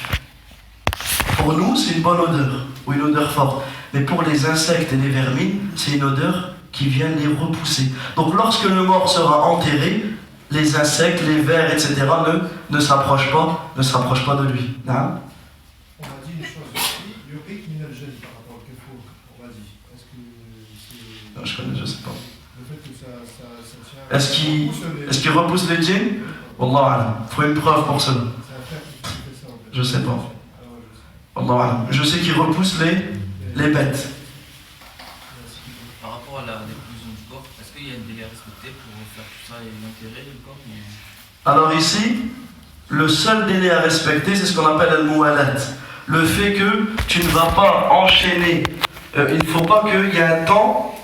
Pour nous, c'est une bonne odeur, ou une odeur forte. Mais pour les insectes et les vermines, c'est une odeur qui vient les repousser. Donc lorsque le mort sera enterré, les insectes, les vers, etc. ne s'approchent pas de lui. Hein? On a dit une chose aussi, il y aurait une gêne par rapport au kefir, on a dit. Est-ce que c'est... Je sais pas. Le fait que ça tient... Est-ce qu'il repousse les djinns? Wallah alam. Il faut une preuve pour cela. C'est un frère qui fait ça en fait. Je sais pas. Wallah alam. Je sais qu'il repousse les bêtes. Par rapport à la décomposition du corps, est-ce qu'il y a une délai à respecter pour faire tout ça et l'enterrer le corps ou... Alors ici, le seul délai à respecter, c'est ce qu'on appelle al-muwalat. le fait que tu ne vas pas enchaîner. Il ne faut pas qu'il y ait un temps,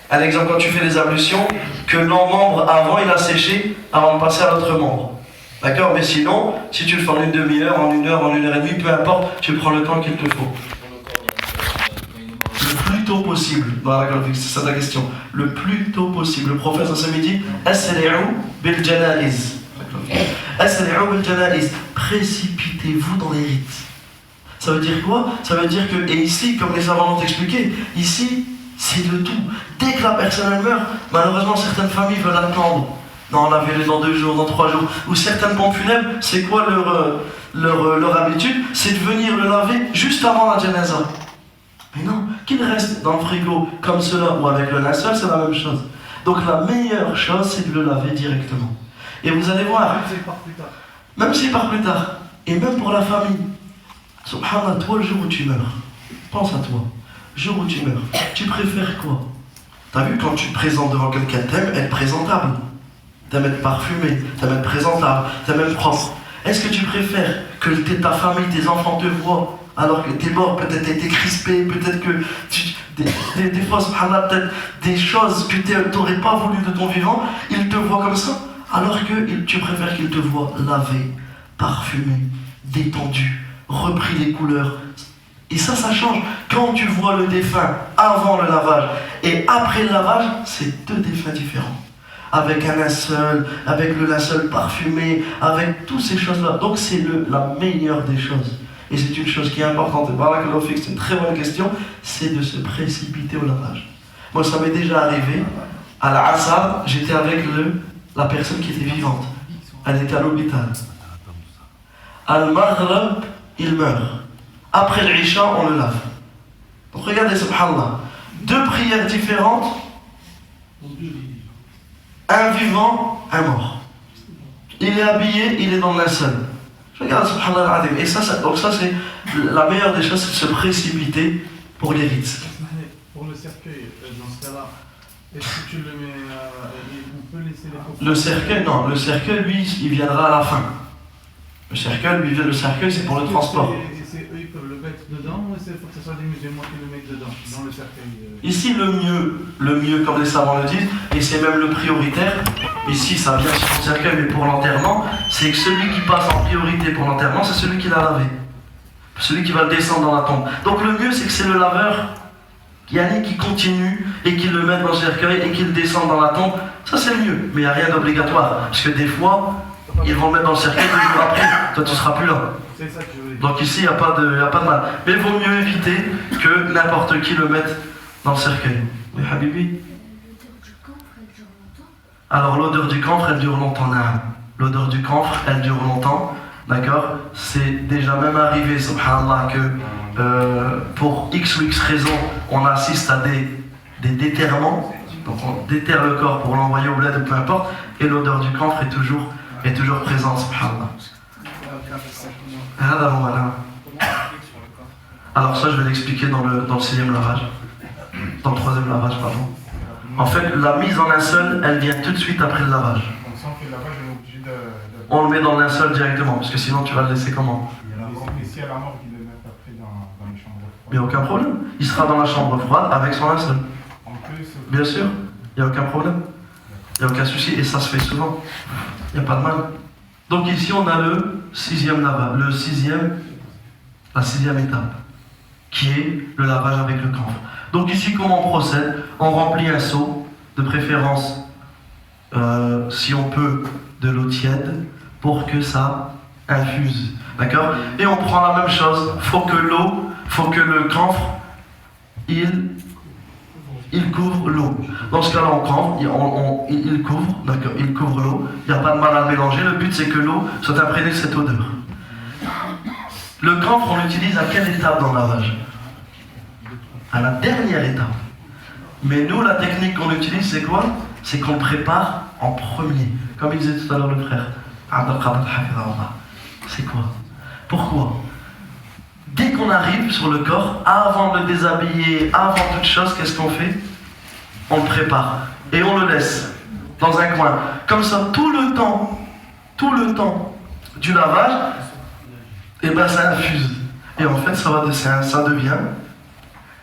un exemple quand tu fais les ablutions, que l'embre avant il a séché avant de passer à l'autre membre. D'accord? Mais sinon, si tu le fais en une demi-heure, en une heure et demie, peu importe, tu prends le temps qu'il te faut. Le plus tôt possible. C'est ça ta question. Le plus tôt possible. Le prophète sallallahu dit Asri'u bil janaiz. Asri'u bil janaiz. Précipitez-vous dans les rites. Ça veut dire quoi? Ça veut dire que, et ici, comme les savants l'ont expliqué, ici, c'est de tout. Dès que la personne elle meurt, malheureusement, certaines familles veulent attendre. Non, lavez-les dans 2 jours, dans 3 jours. Ou certaines pompes funèbres, c'est quoi leur habitude? C'est de venir le laver juste avant la janaza. Mais non, qu'il reste dans le frigo comme cela ou avec le linceul, c'est la même chose. Donc la meilleure chose, c'est de le laver directement. Et vous allez voir, Même s'il part plus tard. même s'il part plus tard, et même pour la famille, subhanallah, toi le jour où tu meurs, pense à toi, le jour où tu meurs, tu préfères quoi? T'as vu, quand tu te présentes devant quelqu'un, t'aimes être présentable, t'aimes être parfumé, t'aimes être présentable, t'aimes être propre. Est-ce que tu préfères que ta famille, tes enfants te voient alors que t'es mort, peut-être t'es crispé, peut-être que des fois, subhanallah, peut-être des choses que t'aurais pas voulu de ton vivant, ils te voient comme ça, alors que tu préfères qu'ils te voient lavé, parfumé, détendu, repris les couleurs. Et ça change. Quand tu vois le défunt avant le lavage et après le lavage, c'est 2 défunts différents. Avec un linceul, avec le linceul parfumé, avec toutes ces choses-là. Donc c'est la meilleure des choses. Et c'est une chose qui est importante. Barakallahu fik, c'est une très bonne question, c'est de se précipiter au lavage. Moi, ça m'est déjà arrivé. À la Asar, j'étais avec la personne qui était vivante. Elle était à l'hôpital. Al-Maghrib, il meurt. Après l'Isha, on le lave. Donc regardez, subhanallah, 2 prières différentes, un vivant, un mort. Il est habillé, il est dans le linceul. Regarde, subhanallah, et donc ça c'est la meilleure des choses, c'est de se précipiter pour les rites. Pour le cercueil, dans ce cas-là, est-ce que tu le mets, on peut laisser les coffres? Le cercueil, non, le cercueil, lui, il viendra à la fin. Le cercueil, c'est pour le transport. Eux, ils peuvent le mettre dedans, ou il faut que ce soit des musulmans qui le mettent dedans, dans le cercueil? Ici, le mieux, comme les savants le disent, et c'est même le prioritaire, ici ça vient sur le cercueil, mais pour l'enterrement, c'est que celui qui passe en priorité pour l'enterrement, c'est celui qui l'a lavé. Celui qui va le descendre dans la tombe. Donc le mieux, c'est que c'est le laveur qui continue et qui le met dans le cercueil et qui le descend dans la tombe. Ça, c'est le mieux, mais il n'y a rien d'obligatoire. Parce que des fois, ils vont le mettre dans le cercueil 2 jours après, toi tu ne seras plus là. Donc ici, il n'y a pas de mal. Mais il vaut mieux éviter que n'importe qui le mette dans le cercueil. Oui, Habibi? Alors l'odeur du camphre, elle dure longtemps. L'odeur du camphre, elle dure longtemps. D'accord? C'est déjà même arrivé, subhanallah, que pour X ou X raison, on assiste à des déterrements. Donc on déterre le corps pour l'envoyer au bled ou peu importe. Et l'odeur du camphre est toujours présente, subhanallah. Alors ça, je vais l'expliquer dans le 6e lavage. Dans le 3e lavage, pardon. En fait, la mise en linceul, elle vient tout de suite après le lavage. Donc sans que le lavage, on est obligé de... On le met dans le linceul directement, parce que sinon tu vas le laisser comment? Et si à la mort, ils le mettent après dans les chambres froides? Il n'y a aucun problème. Il sera dans la chambre froide avec son linceul. En plus, bien sûr, il n'y a aucun problème. Il n'y a aucun souci, et ça se fait souvent. Il n'y a pas de mal. Donc ici, on a le 6e lavage, la 6e étape, qui est le lavage avec le camphre. Donc ici, comment on procède? On remplit un seau, de préférence, si on peut, de l'eau tiède, pour que ça infuse. D'accord? Et on prend la même chose. Faut que le camphre, il couvre l'eau. Dans ce cas-là, on camphre, il couvre, d'accord, il couvre l'eau. Il n'y a pas de mal à mélanger. Le but, c'est que l'eau soit imprégnée de cette odeur. Le camphre, on l'utilise à quelle étape dans le lavage? À la dernière étape. Mais nous, la technique qu'on utilise, c'est quoi? C'est qu'on le prépare en premier. Comme il disait tout à l'heure le frère. C'est quoi? Pourquoi? Dès qu'on arrive sur le corps, avant de le déshabiller, avant toute chose, qu'est-ce qu'on fait? On le prépare. Et on le laisse dans un coin. Comme ça, tout le temps du lavage, et ben ça infuse. et en fait ça devient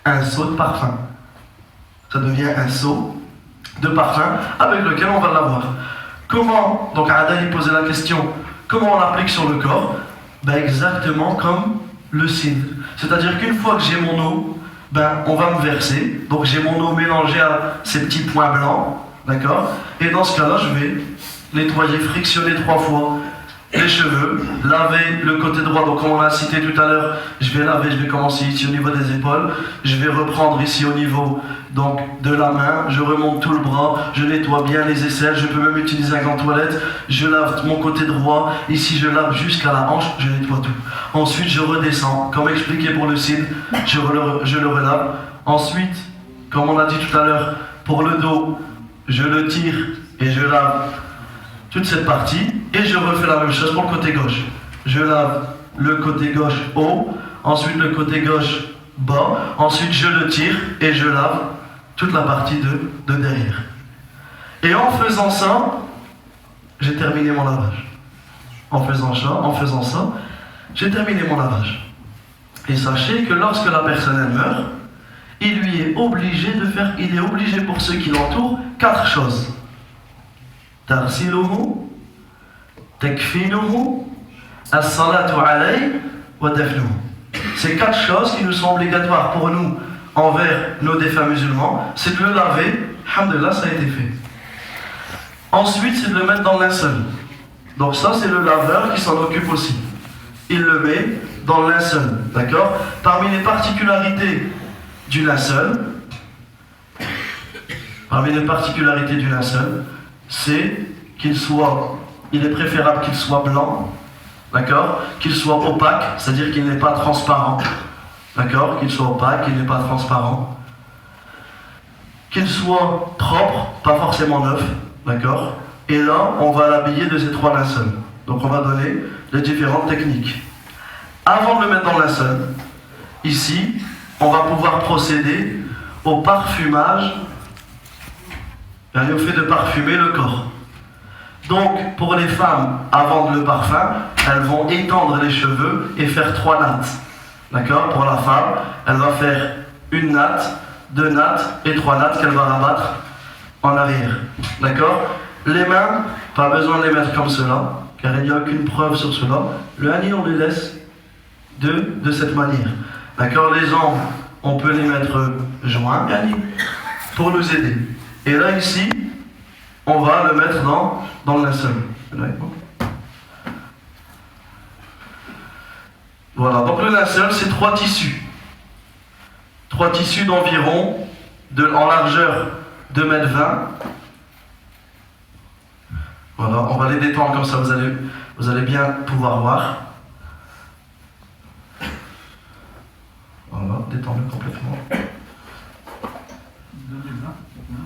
un seau de parfum. Ça devient un seau de parfum avec lequel on va l'avoir. Comment, donc Ada il posait la question, comment on l'applique sur le corps? Ben exactement comme le signe. C'est-à-dire qu'une fois que j'ai mon eau, ben on va me verser. Donc j'ai mon eau mélangée à ces petits points blancs, d'accord? Et dans ce cas-là, je vais nettoyer, frictionner 3 fois les cheveux, laver le côté droit. Donc comme on l'a cité tout à l'heure, je vais laver, je vais commencer ici au niveau des épaules, je vais reprendre ici au niveau donc de la main, je remonte tout le bras, je nettoie bien les aisselles, je peux même utiliser un gant toilette, je lave mon côté droit, ici je lave jusqu'à la hanche, je nettoie tout. Ensuite je redescends, comme expliqué pour le cil, je le relave. Ensuite, comme on a dit tout à l'heure, pour le dos, je le tire et je lave toute cette partie, et je refais la même chose pour le côté gauche. Je lave le côté gauche haut, ensuite le côté gauche bas, ensuite je le tire et je lave toute la partie de derrière. Et en faisant ça, j'ai terminé mon lavage. En faisant ça, j'ai terminé mon lavage. Et sachez que lorsque la personne elle meurt, il est obligé pour ceux qui l'entourent 4 choses. Tarsiluhu, takfinuhu, as-salatu alayhi wa dafnuhu. C'est 4 choses qui nous sont obligatoires pour nous envers nos défunts musulmans, c'est de le laver, alhamdoulilah, ça a été fait. Ensuite, c'est de le mettre dans le linceul. Donc ça, c'est le laveur qui s'en occupe aussi. Il le met dans le linceul, d'accord? Parmi les particularités du linceul, c'est il est préférable qu'il soit blanc, d'accord? Qu'il soit opaque, c'est-à-dire qu'il n'est pas transparent, d'accord? Qu'il soit opaque, qu'il n'est pas transparent. Qu'il soit propre, pas forcément neuf, d'accord? Et là, on va l'habiller de ces 3 linceuls. Donc on va donner les différentes techniques. Avant de le mettre dans le linceul, ici, on va pouvoir procéder au parfumage, au fait de parfumer le corps. Donc, pour les femmes, avant le parfum, elles vont étendre les cheveux et faire 3 nattes. D'accord? Pour la femme, elle va faire 1 natte, 2 nattes et 3 nattes qu'elle va rabattre en arrière. D'accord? Les mains, pas besoin de les mettre comme cela, car il n'y a aucune preuve sur cela. Le hani, on les laisse de cette manière. D'accord? Les jambes, on peut les mettre joints, hani, pour nous aider. Et là, ici, on va le mettre dans le linceul. Voilà, donc le linceul, c'est 3 tissus. 3 tissus d'environ, en largeur 2,20 m. Voilà, on va les détendre comme ça, vous allez bien pouvoir voir. Voilà, détends-le complètement.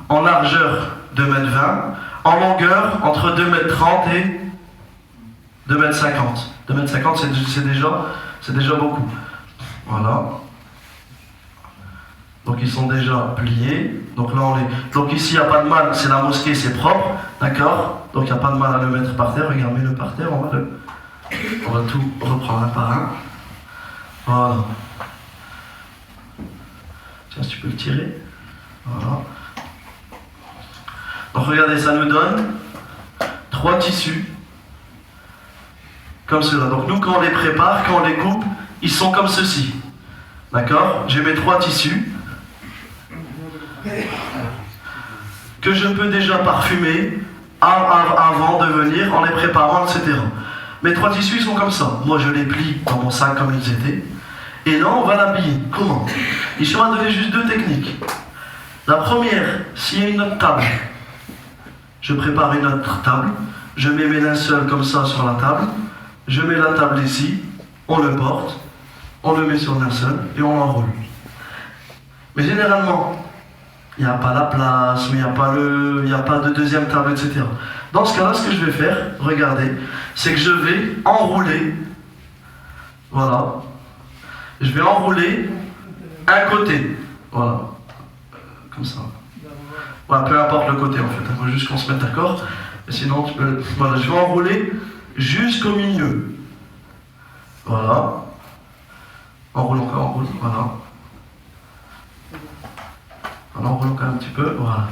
En largeur 2,20 m, en longueur entre 2,30 m et 2,50 m. 2,50 m c'est déjà beaucoup. Voilà. Donc ils sont déjà pliés. Donc là donc ici il n'y a pas de mal, c'est la mosquée, c'est propre, d'accord? Donc il n'y a pas de mal à le mettre par terre. Regardez-le par terre, on va tout reprendre un par un. Voilà. Tiens, si tu peux le tirer. Voilà. Donc regardez, ça nous donne 3 tissus comme cela. Donc nous, quand on les prépare, quand on les coupe, ils sont comme ceci. D'accord? J'ai mes 3 tissus que je peux déjà parfumer avant de venir, en les préparant, etc. Mes 3 tissus, ils sont comme ça. Moi, je les plie dans mon sac comme ils étaient. Et là, on va l'habiller. Comment? Ici, on va donner juste 2 techniques. La première, s'il y a une autre table, je prépare une autre table, je mets mes linceuls comme ça sur la table, je mets la table ici, on le porte, on le met sur le linceul et on l'enroule. Mais généralement, il n'y a pas la place, il n'y a pas de deuxième table, etc. Dans ce cas-là, ce que je vais faire, regardez, c'est que je vais enrouler, voilà, je vais enrouler un côté, voilà, comme ça. Voilà, peu importe le côté en fait, il faut juste qu'on se mette d'accord. Et sinon, voilà, je vais enrouler jusqu'au milieu. Voilà. Enroule encore, enroule, voilà. On enroule encore un petit peu, voilà.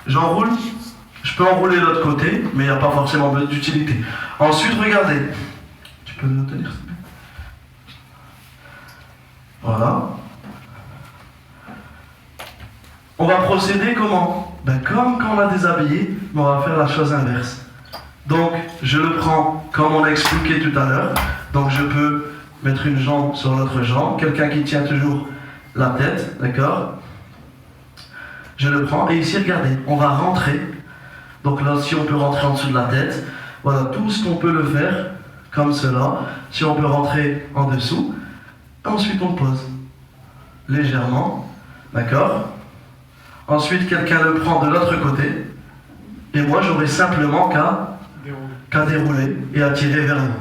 J'enroule, je peux enrouler l'autre côté, mais il n'y a pas forcément d'utilité. Ensuite, regardez. Tu peux me tenir, s'il te plaît. Voilà. On va procéder comment? Ben, comme quand on a déshabillé, mais on va faire la chose inverse. Donc, je le prends comme on a expliqué tout à l'heure. Donc, je peux mettre une jambe sur l'autre jambe. Quelqu'un qui tient toujours la tête, d'accord? Je le prends. Et ici, regardez, on va rentrer. Donc là, si on peut rentrer en dessous de la tête, voilà, tout ce qu'on peut le faire, comme cela. Si on peut rentrer en dessous. Ensuite, on pose légèrement, d'accord? Ensuite, quelqu'un le prend de l'autre côté. Et moi, j'aurai simplement qu'à dérouler et à tirer vers moi.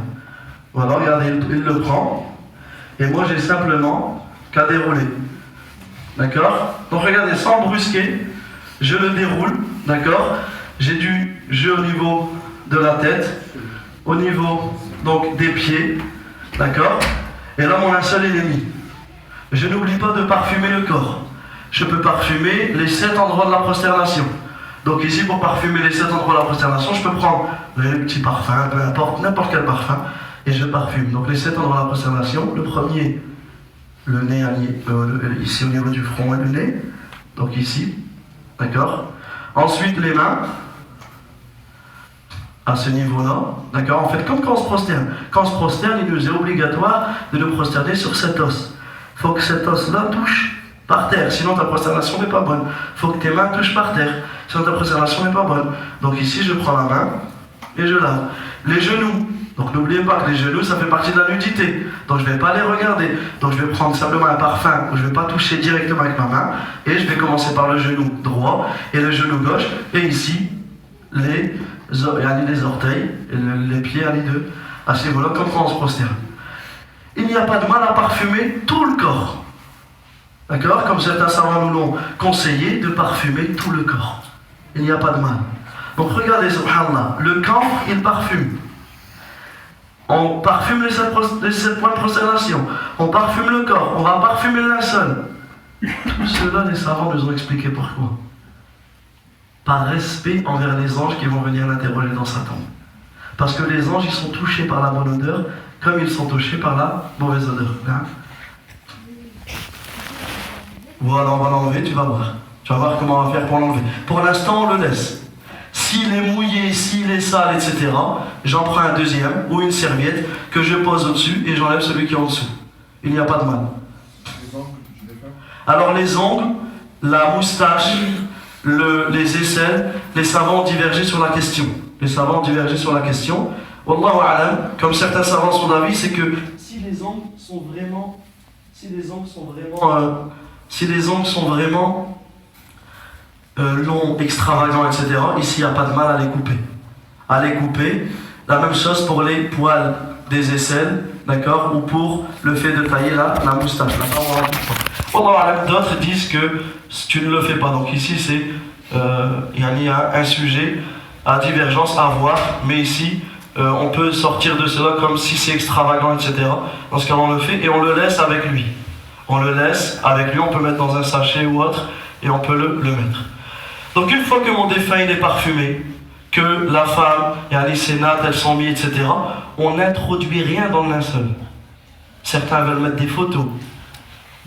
Voilà, regardez, il le prend. Et moi, j'ai simplement qu'à dérouler. D'accord? Donc, regardez, sans le brusquer, je le déroule. D'accord? J'ai du jeu au niveau de la tête, au niveau donc des pieds. D'accord? Et là, mon linceul est mis. Je n'oublie pas de parfumer le corps. Je peux parfumer les 7 endroits de la prosternation. Donc ici, pour parfumer les 7 endroits de la prosternation, je peux prendre les petits parfums, peu importe, n'importe quel parfum, et je parfume. Donc les 7 endroits de la prosternation, le premier, le nez, ici au niveau du front et du nez, donc ici, d'accord? Ensuite, les mains, à ce niveau-là, d'accord? En fait, comme quand on se prosterne. Quand on se prosterne, il nous est obligatoire de nous prosterner sur cet os. Il faut que cet os-là touche par terre, sinon ta prosternation n'est pas bonne. Il faut que tes mains touchent par terre, sinon ta prosternation n'est pas bonne. Donc ici, je prends la main et je lave. Les genoux, donc n'oubliez pas que les genoux, ça fait partie de la nudité. Donc je ne vais pas les regarder. Donc je vais prendre simplement un parfum où je ne vais pas toucher directement avec ma main. Et je vais commencer par le genou droit et le genou gauche. Et ici, les orteils et les pieds à ce niveau-là, comme quand on se prosterne. Il n'y a pas de mal à parfumer tout le corps. D'accord? Comme certains savants nous l'ont conseillé, de parfumer tout le corps. Il n'y a pas de mal. Donc regardez, subhanallah, le camphre, il parfume. On parfume les 7 points de prosternation. On parfume le corps. On va parfumer le linceul. Tout cela, les savants nous ont expliqué pourquoi. Par respect envers les anges qui vont venir l'interroger dans sa tombe. Parce que les anges, ils sont touchés par la bonne odeur, comme ils sont touchés par la mauvaise odeur. Hein? Voilà, on va l'enlever, tu vas voir. Tu vas voir comment on va faire pour l'enlever. Pour l'instant, on le laisse. S'il est mouillé, s'il est sale, etc., j'en prends un deuxième ou une serviette que je pose au-dessus et j'enlève celui qui est en dessous. Il n'y a pas de mal. Alors les ongles, la moustache, les aisselles, les savants ont divergé sur la question. Les savants ont divergé sur la question. Wallahu a'lam, comme certains savants sont d'avis, c'est que si les ongles sont vraiment longs, extravagants, etc., ici il n'y a pas de mal à les couper. À les couper. La même chose pour les poils des aisselles, d'accord, ou pour le fait de tailler la moustache. D'autres disent que tu ne le fais pas. Donc ici c'est il y a un sujet à divergence à voir, mais ici on peut sortir de cela comme si c'est extravagant, etc. Dans ce cas on le fait et on le laisse avec lui. On le laisse avec lui, on peut mettre dans un sachet ou autre et on peut le mettre. Donc une fois que mon défunt il est parfumé, que la femme, ses nattes, elles sont mises, etc., on n'introduit rien dans le linceul. Certains veulent mettre des photos,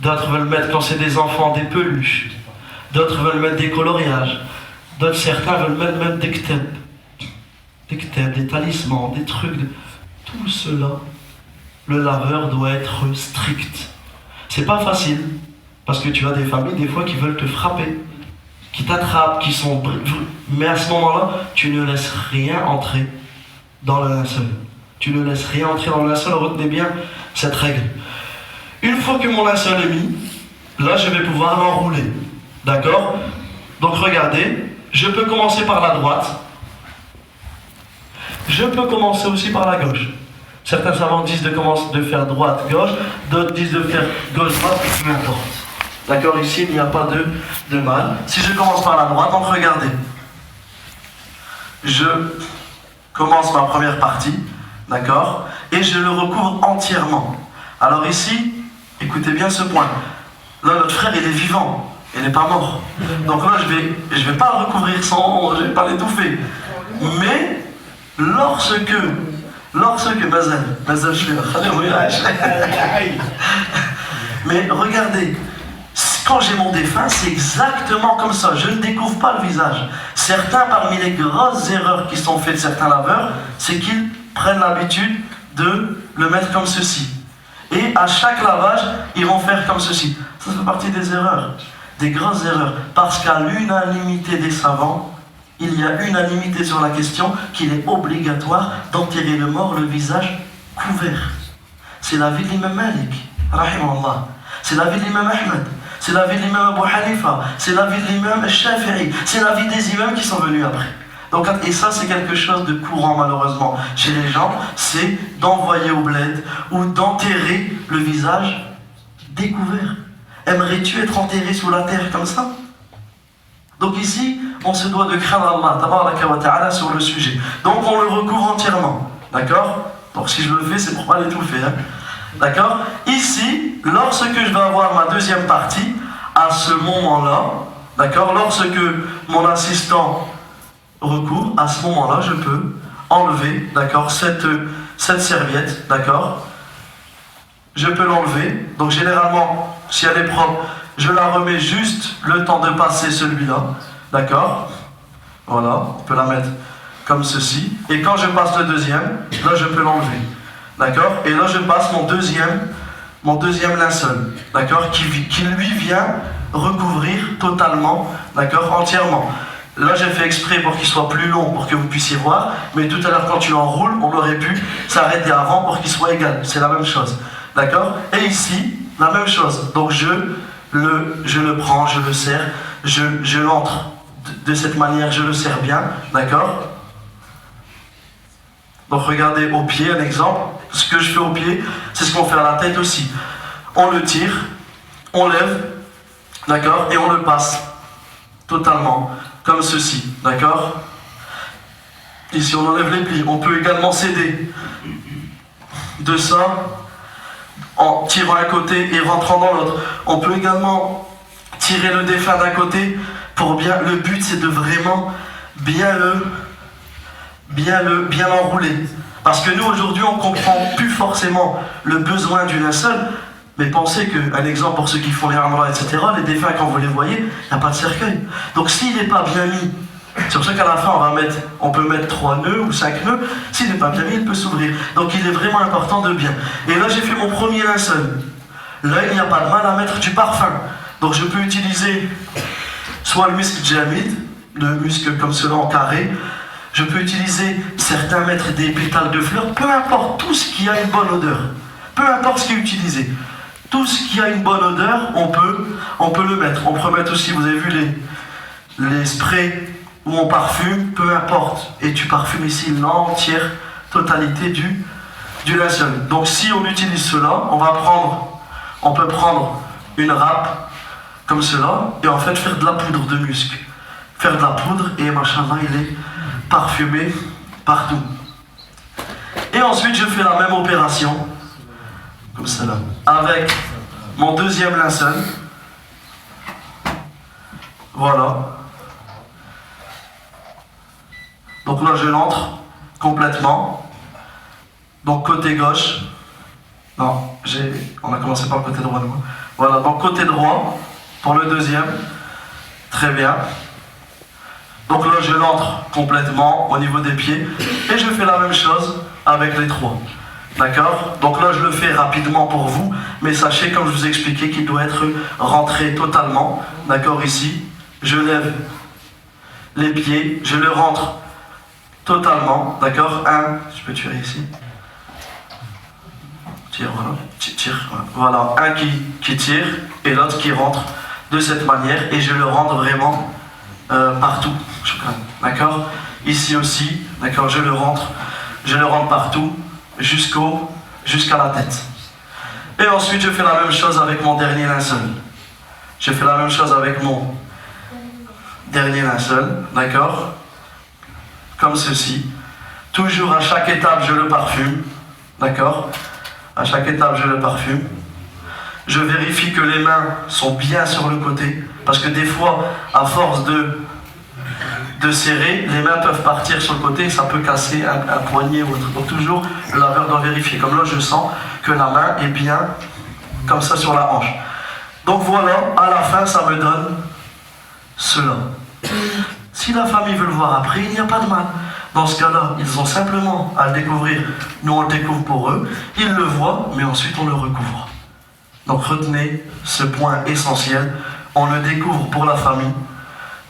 d'autres veulent mettre, quand c'est des enfants, des peluches, d'autres veulent mettre des coloriages, certains veulent mettre même des kteb, des talismans, des trucs. Tout cela, le laveur doit être strict. C'est pas facile, parce que tu as des familles, des fois, qui veulent te frapper, qui t'attrapent, qui sont... Mais à ce moment-là, tu ne laisses rien entrer dans le linceul. Tu ne laisses rien entrer dans le linceul, retenez bien cette règle. Une fois que mon linceul est mis, là, je vais pouvoir l'enrouler. D'accord? Donc, regardez, je peux commencer par la droite. Je peux commencer aussi par la gauche. Certains savants disent de faire droite-gauche, d'autres disent de faire gauche-droite, peu importe. D'accord, ici il n'y a pas de mal. Si je commence par la droite, donc regardez. Je commence ma première partie, d'accord, et je le recouvre entièrement. Alors ici, Écoutez bien ce point. Là, notre frère, il est vivant. Il n'est pas mort. Donc là, je vais pas recouvrir son... Je vais pas l'étouffer. Mais, lorsque mais regardez, quand j'ai mon défunt, c'est exactement comme ça. Je ne découvre pas le visage. Certains, parmi les grosses erreurs qui sont faites de certains laveurs, c'est qu'ils prennent l'habitude de le mettre comme ceci. Et à chaque lavage, ils vont faire comme ceci. Ça fait partie des erreurs, des grosses erreurs. Parce qu'à l'unanimité des savants, il y a unanimité sur la question qu'il est obligatoire d'enterrer le mort le visage couvert. C'est l'avis de l'imam Malik, rahimahullah. C'est l'avis de l'imam Ahmed. C'est l'avis de l'imam Abu Hanifa. C'est l'avis de l'imam Shafi'i. C'est l'avis des imams qui sont venus après. Donc, et ça, c'est quelque chose de courant, malheureusement, chez les gens, c'est d'envoyer au bled ou d'enterrer le visage découvert. Aimerais-tu être enterré sous la terre comme ça? Donc ici, on se doit de craindre Allah, tabaraka wa ta'ala, sur le sujet. Donc on le recouvre entièrement, d'accord? Donc si je le fais, c'est pour pas l'étouffer, hein? D'accord? Ici, lorsque je vais avoir ma deuxième partie, à ce moment-là, d'accord? Lorsque mon assistant recouvre, à ce moment-là, je peux enlever, d'accord, cette serviette, d'accord? Je peux l'enlever. Donc généralement, si elle est propre, je la remets juste le temps de passer celui-là, d'accord? Voilà, on peut la mettre comme ceci. Et quand je passe le deuxième, là je peux l'enlever, d'accord? Et là je passe mon deuxième linceul, d'accord? Qui lui vient recouvrir totalement, d'accord? Entièrement. Là j'ai fait exprès pour qu'il soit plus long, pour que vous puissiez voir, mais tout à l'heure quand tu l'enroules, on aurait pu s'arrêter avant pour qu'il soit égal, c'est la même chose, d'accord? Et ici, la même chose, donc je le prends, je le serre, je l'entre de cette manière, je le serre bien, d'accord? Donc regardez au pied, un exemple, ce que je fais au pied, c'est ce qu'on fait à la tête aussi. On le tire, on lève, d'accord? Et on le passe totalement, comme ceci, d'accord? Ici on enlève les plis, on peut également s'aider de ça, en tirant un côté et rentrant dans l'autre. On peut également tirer le défunt d'un côté pour bien... Le but c'est de vraiment bien l'enrouler. Parce que nous aujourd'hui on ne comprend plus forcément le besoin du linceul, mais pensez qu'un exemple pour ceux qui font les umrah, etc., les défunts quand vous les voyez, il n'y a pas de cercueil. Donc s'il n'est pas bien mis, c'est pour ça qu'à la fin on peut mettre 3 nœuds ou 5 nœuds, s'il n'est pas bien mis, il peut s'ouvrir. Donc il est vraiment important de bien. Et là j'ai fait mon premier linceul. Là il n'y a pas de mal à mettre du parfum. Donc je peux utiliser soit le musc jamid, le musc comme cela en carré. Je peux utiliser, certains mettre des pétales de fleurs, peu importe, tout ce qui a une bonne odeur. Peu importe ce qui est utilisé. Tout ce qui a une bonne odeur, on peut le mettre. On peut mettre aussi, vous avez vu les sprays où on parfume, peu importe. Et tu parfumes ici l'entière totalité du linceul. Donc si on utilise cela, on peut prendre une râpe comme cela et en fait faire de la poudre de musc. Faire de la poudre et machallah, il est parfumé partout. Et ensuite je fais la même opération comme cela avec mon deuxième linceul. Voilà. Donc là je l'entre complètement. Donc côté gauche. Non, on a commencé par le côté droit. Voilà, donc côté droit pour le deuxième. Très bien. Donc là je l'entre complètement au niveau des pieds et je fais la même chose avec les trois. D'accord? Donc là je le fais rapidement pour vous, mais sachez comme je vous ai expliqué qu'il doit être rentré totalement. D'accord? Ici, je lève les pieds, je le rentre totalement. D'accord? Je peux tirer ici. Tire, voilà. Tire, voilà. Un qui tire et l'autre qui rentre de cette manière et je le rentre vraiment partout. D'accord? Ici aussi, d'accord, je le rentre partout jusqu'à la tête. Et ensuite je fais la même chose avec mon dernier linceul. Je fais la même chose avec mon dernier linceul, d'accord? Comme ceci. Toujours à chaque étape je le parfume, d'accord? À chaque étape je le parfume. je vérifie que les mains sont bien sur le côté, parce que des fois, à force de serrer, les mains peuvent partir sur le côté et ça peut casser un poignet ou autre. Donc toujours, le laveur doit vérifier. Comme là, je sens que la main est bien comme ça sur la hanche. Donc voilà, à la fin, ça me donne cela. Si la famille veut le voir après, il n'y a pas de mal. Dans ce cas-là, ils ont simplement à le découvrir. Nous, on le découvre pour eux. Ils le voient, mais ensuite, on le recouvre. Donc retenez ce point essentiel. On le découvre pour la famille.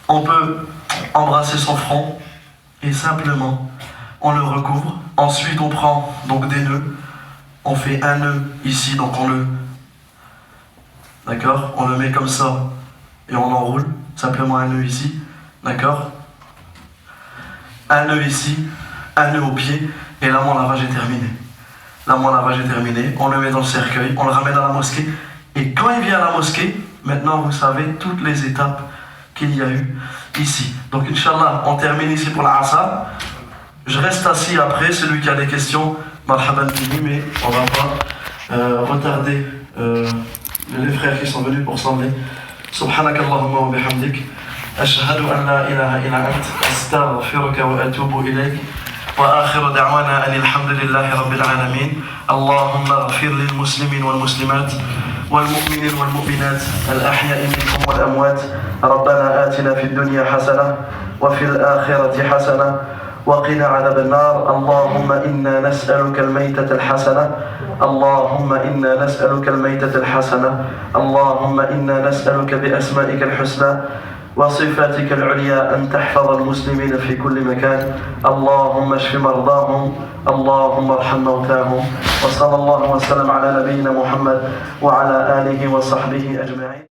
On peut embrasser son front et simplement, on le recouvre. Ensuite, on prend donc des nœuds. On fait un nœud ici, donc on le... D'accord? On le met comme ça et on enroule. Simplement un nœud ici. D'accord? Un nœud ici, un nœud au pied, et là mon lavage est terminé. Là mon lavage est terminé, on le met dans le cercueil, on le ramène à la mosquée, et quand il vient à la mosquée, maintenant vous savez toutes les étapes qu'il y a eu ici. Donc Inch'Allah, on termine ici pour la Asr. Je reste assis après, celui qui a des questions, marhaban bihi, mais on va pas retarder les frères qui sont venus pour s'emmener. Subhanakallahumma wa bihamdik. أشهد أن لا إله إلا أنت أستغفرك وأتوب إليك وآخر دعوانا أن الحمد لله رب العالمين اللهم اغفر للمسلمين والمسلمات والمؤمنين والمؤمنات الأحياء منهم والأموات ربنا آتنا في الدنيا حسنة وفي الآخرة حسنة وقنا عذاب النار اللهم إنا نسألك الميتة الحسنة اللهم إنا نسألك الميتة الحسنة اللهم إنا نسألك بأسمائك الحسنى وصفاتك العليا أن تحفظ المسلمين في كل مكان اللهم اشف مرضاهم اللهم ارحم موتاهم وصلى الله وسلم على نبينا محمد وعلى آله وصحبه أجمعين.